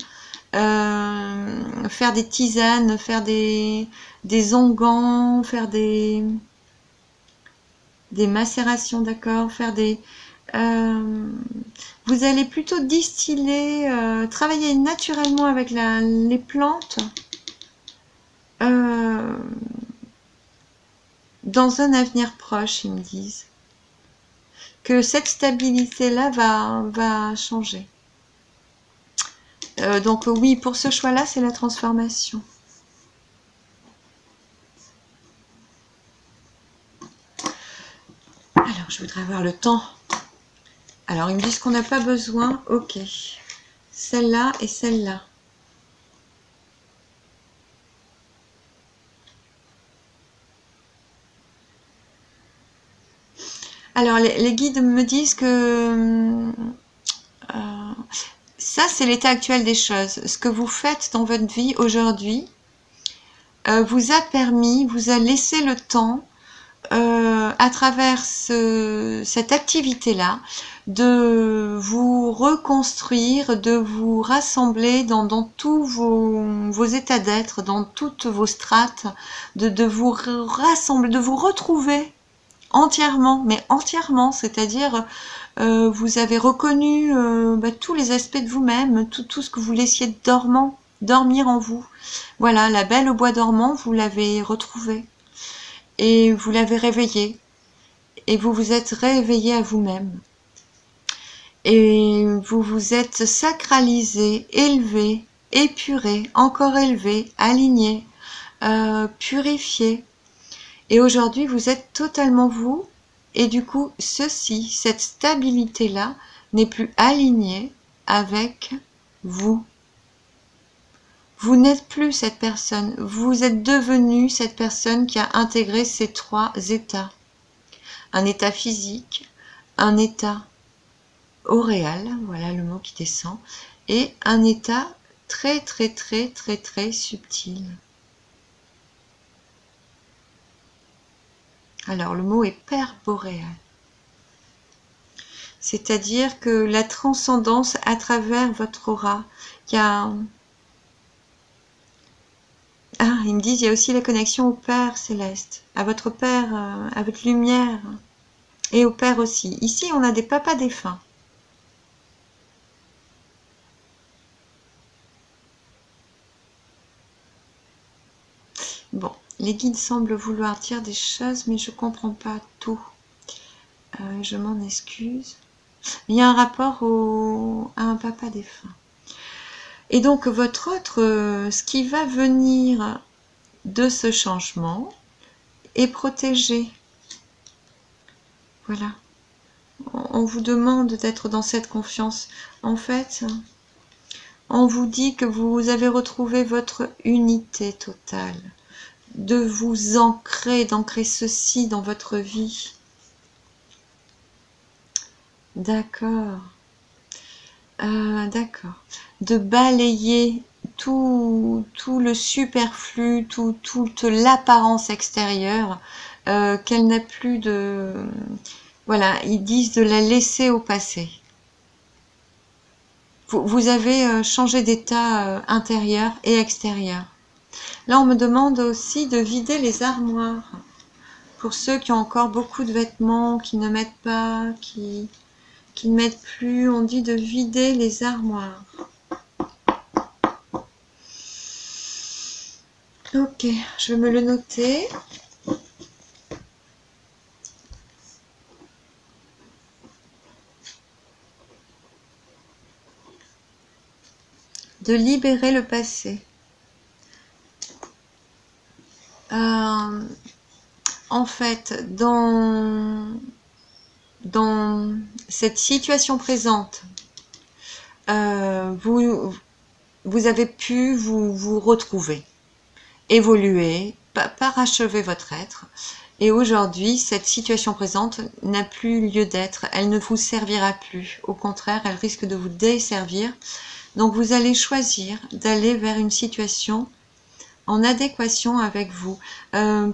faire des tisanes, faire des onguents, faire des macérations, d'accord, faire des... vous allez plutôt distiller, travailler naturellement avec les plantes dans un avenir proche, ils me disent. Que cette stabilité-là va changer. Donc oui, pour ce choix-là, c'est la transformation. Alors, je voudrais avoir le temps. Alors, ils me disent qu'on n'a pas besoin. Ok. Celle-là et celle-là. Alors, les guides me disent que ça, c'est l'état actuel des choses. Ce que vous faites dans votre vie aujourd'hui vous a permis, vous a laissé le temps à travers cette activité-là, de vous reconstruire, de vous rassembler dans tous vos états d'être, dans toutes vos strates, de vous rassembler, de vous retrouver entièrement, mais entièrement, c'est-à-dire vous avez reconnu tous les aspects de vous-même, tout ce que vous laissiez dormir en vous. Voilà, la belle au bois dormant, vous l'avez retrouvée. Et vous l'avez réveillé, et vous vous êtes réveillé à vous-même, et vous vous êtes sacralisé, élevé, épuré, encore élevé, aligné, purifié, et aujourd'hui vous êtes totalement vous, et du coup cette stabilité-là n'est plus alignée avec vous. Vous n'êtes plus cette personne, vous êtes devenu cette personne qui a intégré ces trois états. Un état physique, un état auréal, voilà le mot qui descend, et un état très très très très très subtil. Alors le mot est perboréal. C'est-à-dire que la transcendance à travers votre aura, il y a... Ah, ils me disent, il y a aussi la connexion au Père céleste, à votre Père, à votre lumière, et au Père aussi. Ici, on a des papas défunts. Bon, les guides semblent vouloir dire des choses, mais je ne comprends pas tout. Je m'en excuse. Il y a un rapport à un papa défunt. Et donc, votre autre, ce qui va venir de ce changement est protégé. Voilà. On vous demande d'être dans cette confiance. En fait, on vous dit que vous avez retrouvé votre unité totale, de vous ancrer, d'ancrer ceci dans votre vie. D'accord. D'accord. De balayer tout le superflu, toute l'apparence extérieure, qu'elle n'a plus de... Voilà, ils disent de la laisser au passé. Vous avez changé d'état intérieur et extérieur. Là, on me demande aussi de vider les armoires. Pour ceux qui ont encore beaucoup de vêtements, qui ne mettent pas, qui ne mettent plus, on dit de vider les armoires. Ok, je vais me le noter. De libérer le passé. En fait, dans cette situation présente, vous avez pu vous retrouver, évoluer, parachever votre être. Et aujourd'hui, cette situation présente n'a plus lieu d'être. Elle ne vous servira plus. Au contraire, elle risque de vous desservir. Donc, vous allez choisir d'aller vers une situation en adéquation avec vous.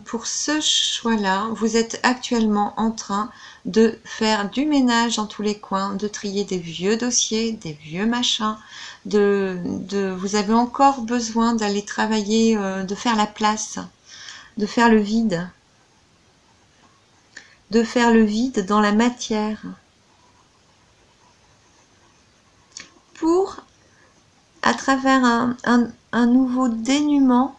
Pour ce choix-là, vous êtes actuellement en train de faire du ménage dans tous les coins, de trier des vieux dossiers, des vieux machins, vous avez encore besoin d'aller travailler, de faire la place, de faire le vide, dans la matière, pour, à travers un nouveau dénuement,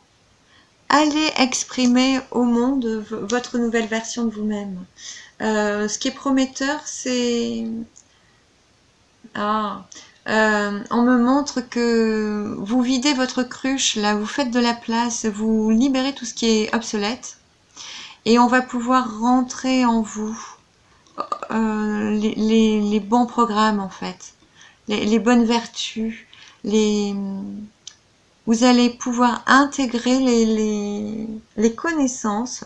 aller exprimer au monde votre nouvelle version de vous-même. Ce qui est prometteur, c'est... on me montre que vous videz votre cruche, là, vous faites de la place, vous libérez tout ce qui est obsolète, et on va pouvoir rentrer en vous les bons programmes, en fait, les bonnes vertus, vous allez pouvoir intégrer les connaissances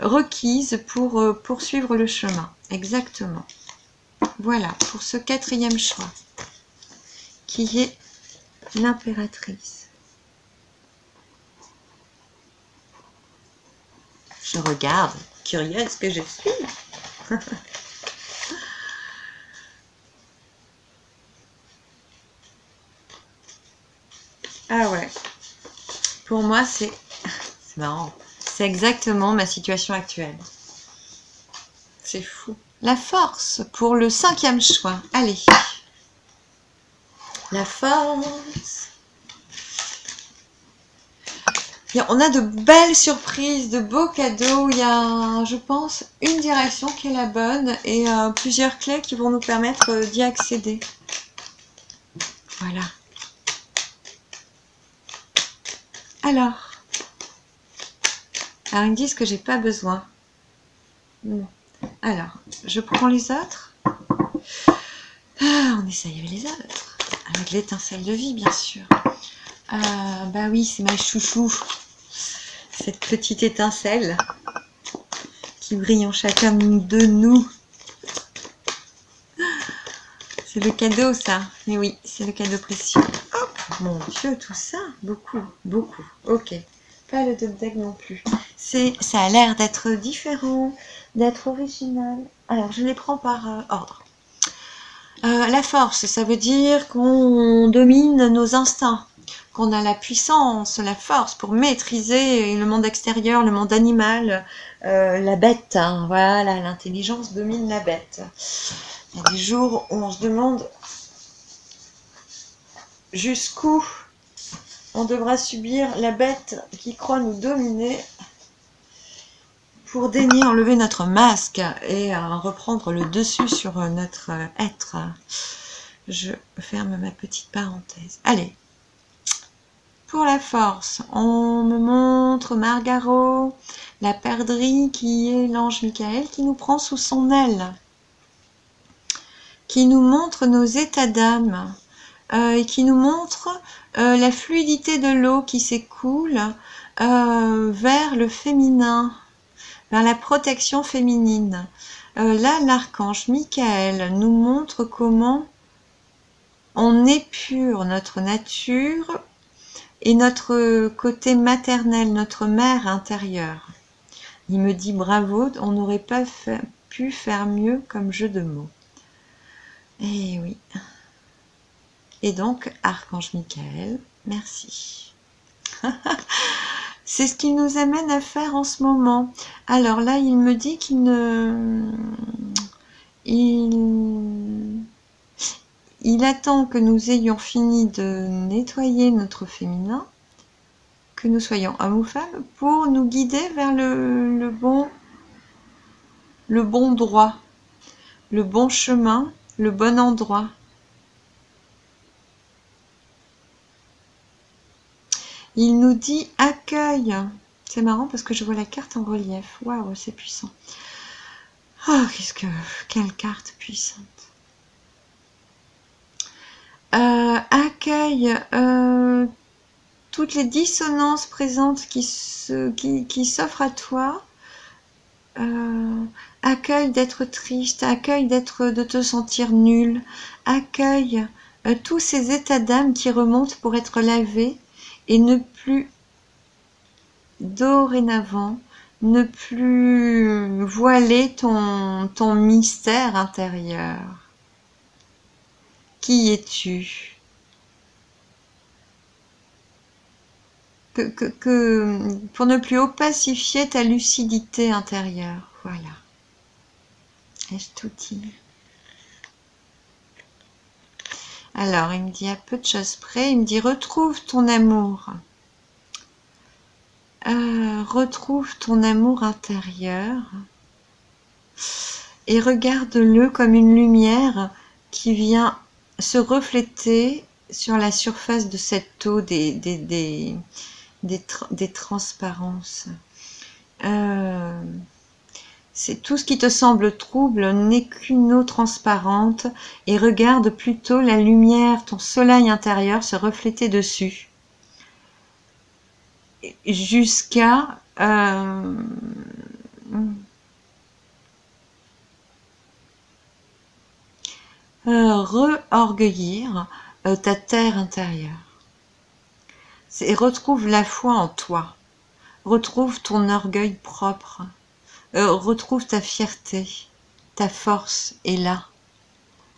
requises pour poursuivre le chemin. Exactement. Voilà, pour ce quatrième choix, qui est l'impératrice. Je regarde, curieuse que je suis. Ah ouais. Pour moi, c'est marrant. C'est exactement ma situation actuelle. C'est fou. La force pour le cinquième choix. Allez. La force. On a de belles surprises, de beaux cadeaux. Il y a, je pense, une direction qui est la bonne et plusieurs clés qui vont nous permettre d'y accéder. Voilà. Alors, ils me disent que j'ai pas besoin. Non. Alors, je prends les autres. On essaye avec les autres. Avec l'étincelle de vie, bien sûr. Bah oui, c'est ma chouchou. Cette petite étincelle qui brille en chacun de nous. C'est le cadeau, ça. Mais oui, c'est le cadeau précieux. Hop, mon Dieu, tout ça. Beaucoup, beaucoup. Ok. Pas le top deck non plus. Ça a l'air d'être différent, d'être original. Alors, je les prends par ordre. La force, ça veut dire qu'on domine nos instincts, qu'on a la puissance, la force pour maîtriser le monde extérieur, le monde animal, la bête. Hein, voilà, l'intelligence domine la bête. Il y a des jours où on se demande jusqu'où on devra subir la bête qui croit nous dominer pour daigner enlever notre masque et reprendre le dessus sur notre être. Je ferme ma petite parenthèse. Allez, pour la force, on me montre Margaro, la perdrix qui est l'ange Michael qui nous prend sous son aile. qui nous montre nos états d'âme et qui nous montre la fluidité de l'eau qui s'écoule vers le féminin, vers la protection féminine. Là, l'archange Michael nous montre comment on épure notre nature et notre côté maternel, notre mère intérieure. Il me dit bravo, on n'aurait pas pu faire mieux comme jeu de mots. Et oui. Et donc, archange Michael, merci. C'est ce qu'il nous amène à faire en ce moment. Alors là, il me dit qu'il ne... Il attend que nous ayons fini de nettoyer notre féminin, que nous soyons hommes ou femmes, pour nous guider vers le bon droit, le bon chemin, le bon endroit. Il nous dit accueil. C'est marrant parce que je vois la carte en relief. Waouh, c'est puissant. Oh, quelle carte puissante. Accueille toutes les dissonances présentes qui s'offrent à toi. Accueille d'être triste, accueille de te sentir nul, accueille tous ces états d'âme qui remontent pour être lavés et ne plus, dorénavant, ne plus voiler ton mystère intérieur. Qui es-tu? Pour ne plus opacifier ta lucidité intérieure. Voilà. Ai-je tout dit? Alors, il me dit à peu de choses près, il me dit retrouve ton amour. Retrouve ton amour intérieur et regarde-le comme une lumière qui vient se refléter sur la surface de cette eau des transparences. C'est tout ce qui te semble trouble n'est qu'une eau transparente et regarde plutôt la lumière, ton soleil intérieur se refléter dessus jusqu'à re-orgueillir ta terre intérieure. Et retrouve la foi en toi. Retrouve ton orgueil propre. Retrouve ta fierté. Ta force est là.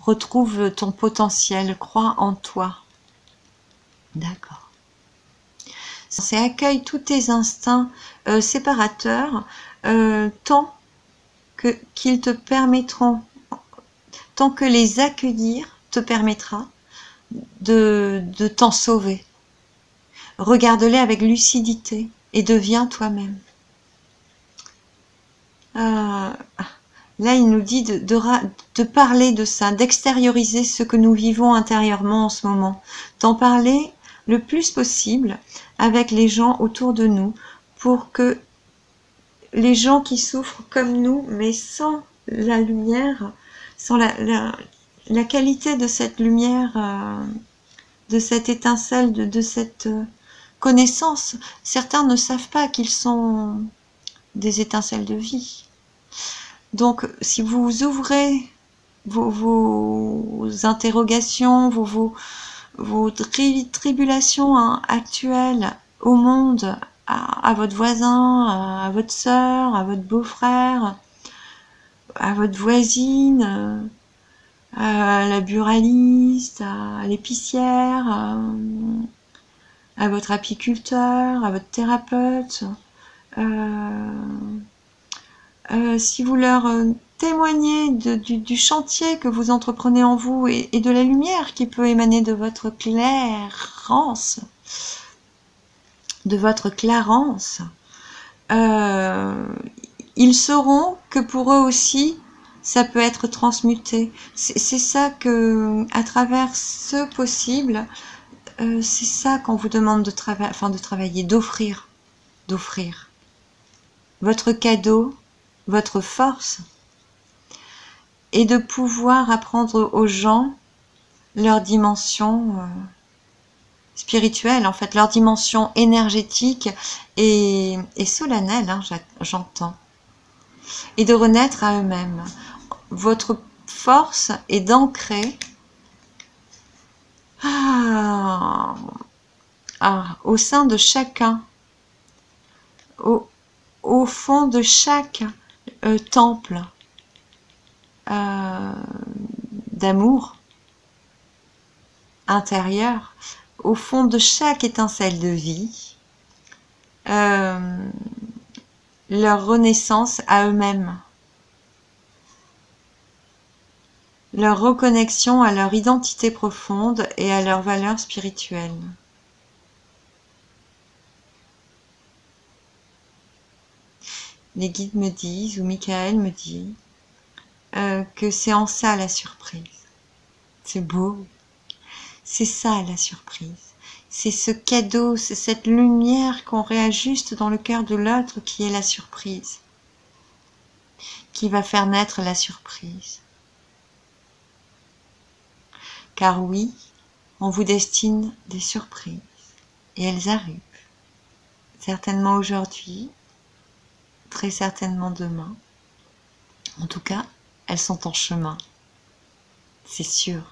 Retrouve ton potentiel. Crois en toi. D'accord. C'est accueille tous tes instincts séparateurs tant qu'ils te permettront, tant que les accueillir te permettra de t'en sauver. Regarde-les avec lucidité et deviens toi-même. Là, il nous dit de parler de ça, d'extérioriser ce que nous vivons intérieurement en ce moment, d'en parler le plus possible avec les gens autour de nous pour que les gens qui souffrent comme nous, mais sans la lumière, sans la qualité de cette lumière, de cette étincelle, de cette connaissance. Certains ne savent pas qu'ils sont des étincelles de vie. Donc, si vous ouvrez vos interrogations, vos tribulations actuelles au monde, à votre voisin, à votre sœur, à votre beau-frère, à votre voisine, à la buraliste, à l'épicière, à votre apiculteur, à votre thérapeute. Si vous leur témoignez du chantier que vous entreprenez en vous et de la lumière qui peut émaner de votre clarence, ils sauront que pour eux aussi, ça peut être transmuté. C'est ça que, à travers ce possible, c'est ça qu'on vous demande de travailler, d'offrir votre cadeau, votre force. et de pouvoir apprendre aux gens leur dimension spirituelle, en fait, leur dimension énergétique et solennelle, hein, j'entends, et de renaître à eux-mêmes. Votre force est d'ancrer au sein de chacun, au fond de chaque temple d'amour intérieur, au fond de chaque étincelle de vie, leur renaissance à eux-mêmes, leur reconnexion à leur identité profonde et à leurs valeurs spirituelles. Les guides me disent, ou Michael me dit, que c'est en ça la surprise. C'est beau. C'est ça la surprise. C'est ce cadeau, c'est cette lumière qu'on réajuste dans le cœur de l'autre qui est la surprise, qui va faire naître la surprise. Car oui, on vous destine des surprises, et elles arrivent. Certainement aujourd'hui, très certainement demain. En tout cas, elles sont en chemin. C'est sûr,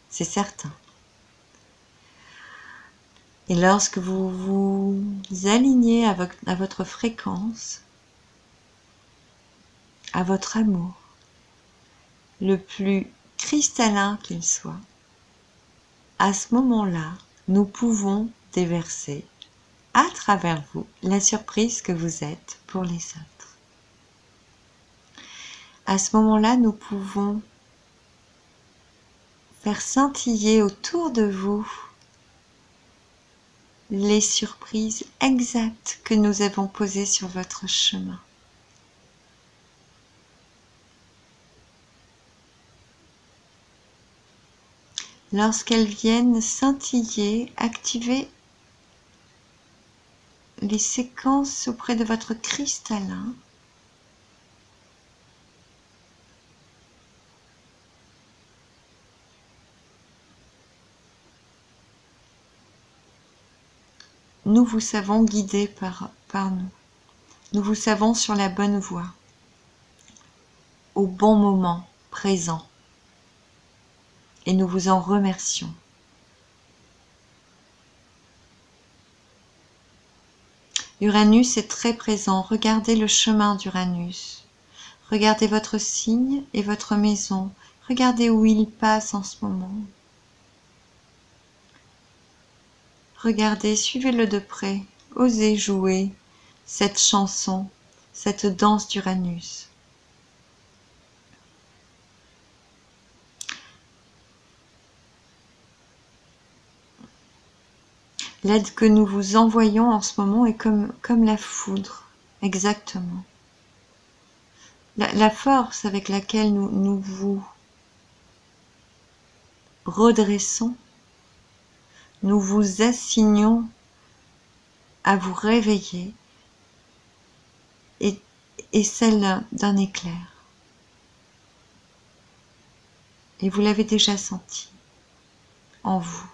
c'est certain. Et lorsque vous vous alignez à votre fréquence, à votre amour, le plus cristallin qu'il soit, à ce moment-là, nous pouvons déverser à travers vous la surprise que vous êtes pour les autres. À ce moment-là, nous pouvons faire scintiller autour de vous les surprises exactes que nous avons posées sur votre chemin. Lorsqu'elles viennent scintiller, activer les séquences auprès de votre cristallin, nous vous savons guidés par nous. Nous vous savons sur la bonne voie, au bon moment présent. Et nous vous en remercions. Uranus est très présent. Regardez le chemin d'Uranus. Regardez votre signe et votre maison. Regardez où il passe en ce moment. Regardez, suivez-le de près. Osez jouer cette chanson, cette danse d'Uranus. L'aide que nous vous envoyons en ce moment est comme la foudre, exactement. La force avec laquelle nous vous redressons, nous vous assignons à vous réveiller est celle d'un éclair. Et vous l'avez déjà senti en vous.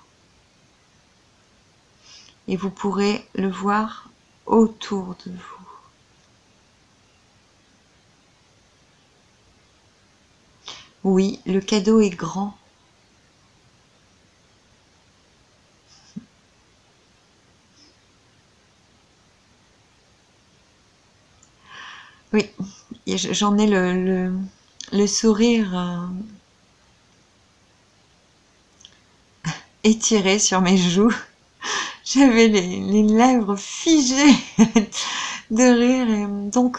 Et vous pourrez le voir autour de vous. Oui, le cadeau est grand. Oui, j'en ai le sourire étiré sur mes joues. J'avais les lèvres figées de rire. Et donc,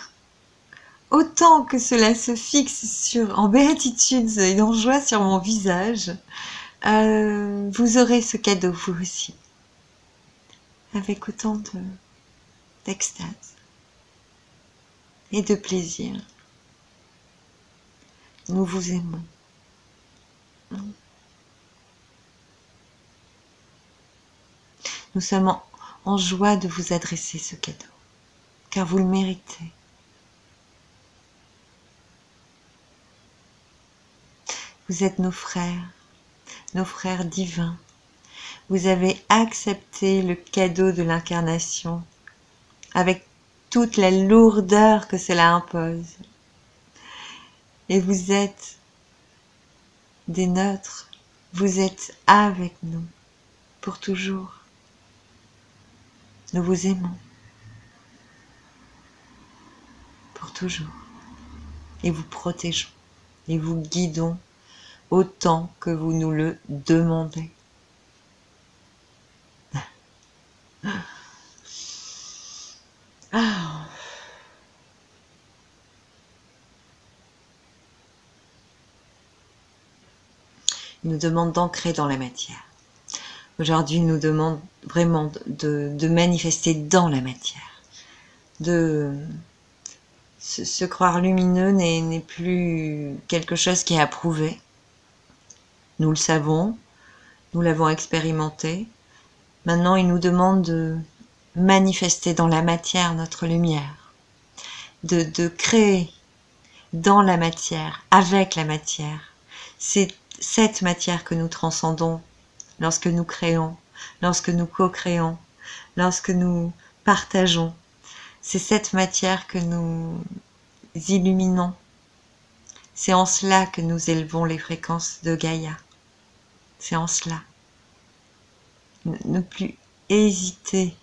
autant que cela se fixe en béatitude et en joie sur mon visage, vous aurez ce cadeau vous aussi, avec autant d'extase et de plaisir. Nous vous aimons. Nous sommes en joie de vous adresser ce cadeau, car vous le méritez. Vous êtes nos frères divins. Vous avez accepté le cadeau de l'incarnation avec toute la lourdeur que cela impose. Et vous êtes des nôtres. Vous êtes avec nous pour toujours. Nous vous aimons pour toujours. Et vous protégeons et vous guidons autant que vous nous le demandez. Ah. Il nous demande d'ancrer dans la matière. Aujourd'hui, il nous demande vraiment de manifester dans la matière. Se croire lumineux n'est plus quelque chose qui est approuvé. Nous le savons, nous l'avons expérimenté. Maintenant, il nous demande de manifester dans la matière notre lumière, de créer dans la matière, avec la matière. C'est cette matière que nous transcendons lorsque nous créons, lorsque nous co-créons, lorsque nous partageons. C'est cette matière que nous illuminons. C'est en cela que nous élevons les fréquences de Gaïa. C'est en cela. Ne plus hésiter.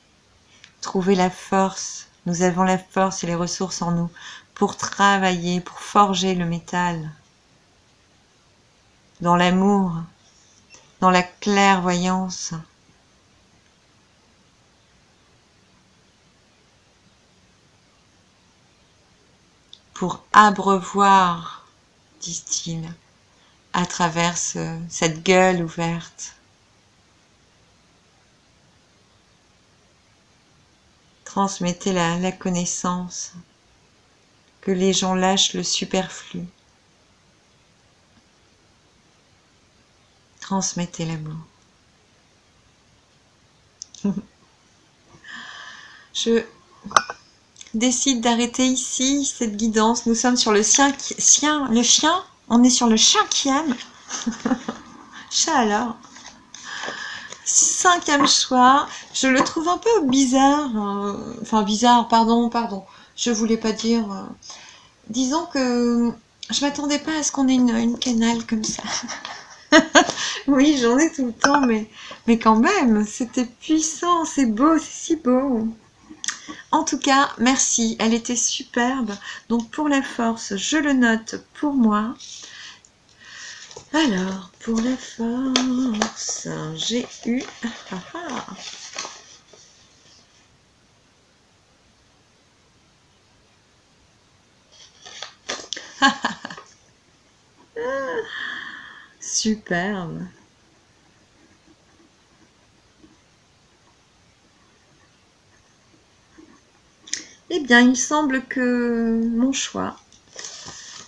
Trouver la force. Nous avons la force et les ressources en nous pour travailler, pour forger le métal. Dans l'amour, dans la clairvoyance. Pour abreuvoir, disent-ils, à travers cette gueule ouverte. Transmettez la connaissance, que les gens lâchent le superflu. Transmettez l'amour. Je décide d'arrêter ici cette guidance. Nous sommes sur le chien, on est sur le 5e. Chat alors. 5e choix. Je le trouve un peu bizarre. Enfin bizarre, pardon. Je voulais pas dire. Disons que je m'attendais pas à ce qu'on ait une canale comme ça. Oui, j'en ai tout le temps, mais quand même, c'était puissant, c'est beau, c'est si beau. En tout cas, merci, elle était superbe. Donc pour la force, je le note pour moi. Alors, pour la force, j'ai eu... Superbe. Eh bien, il semble que mon choix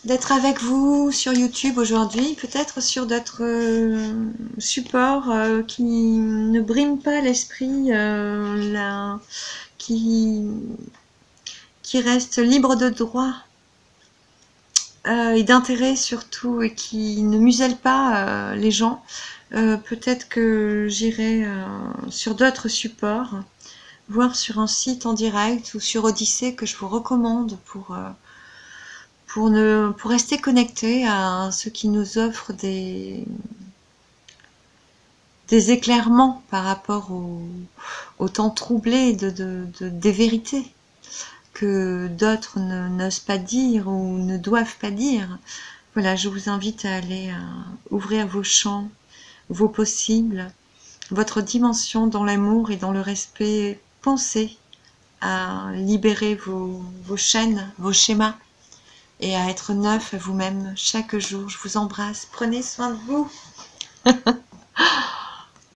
d'être avec vous sur YouTube aujourd'hui, peut-être sur d'autres supports qui ne briment pas l'esprit, qui reste libre de droit et d'intérêt surtout, et qui ne muselle pas les gens. Peut-être que j'irai sur d'autres supports, voire sur un site en direct ou sur Odyssée que je vous recommande pour rester connecté à ce qui nous offre des éclairements par rapport au temps troublé des vérités que d'autres n'osent pas dire ou ne doivent pas dire. Voilà, je vous invite à aller ouvrir vos champs, vos possibles, votre dimension dans l'amour et dans le respect. Pensez à libérer vos chaînes, vos schémas, et à être neuf à vous-même chaque jour. Je vous embrasse. Prenez soin de vous.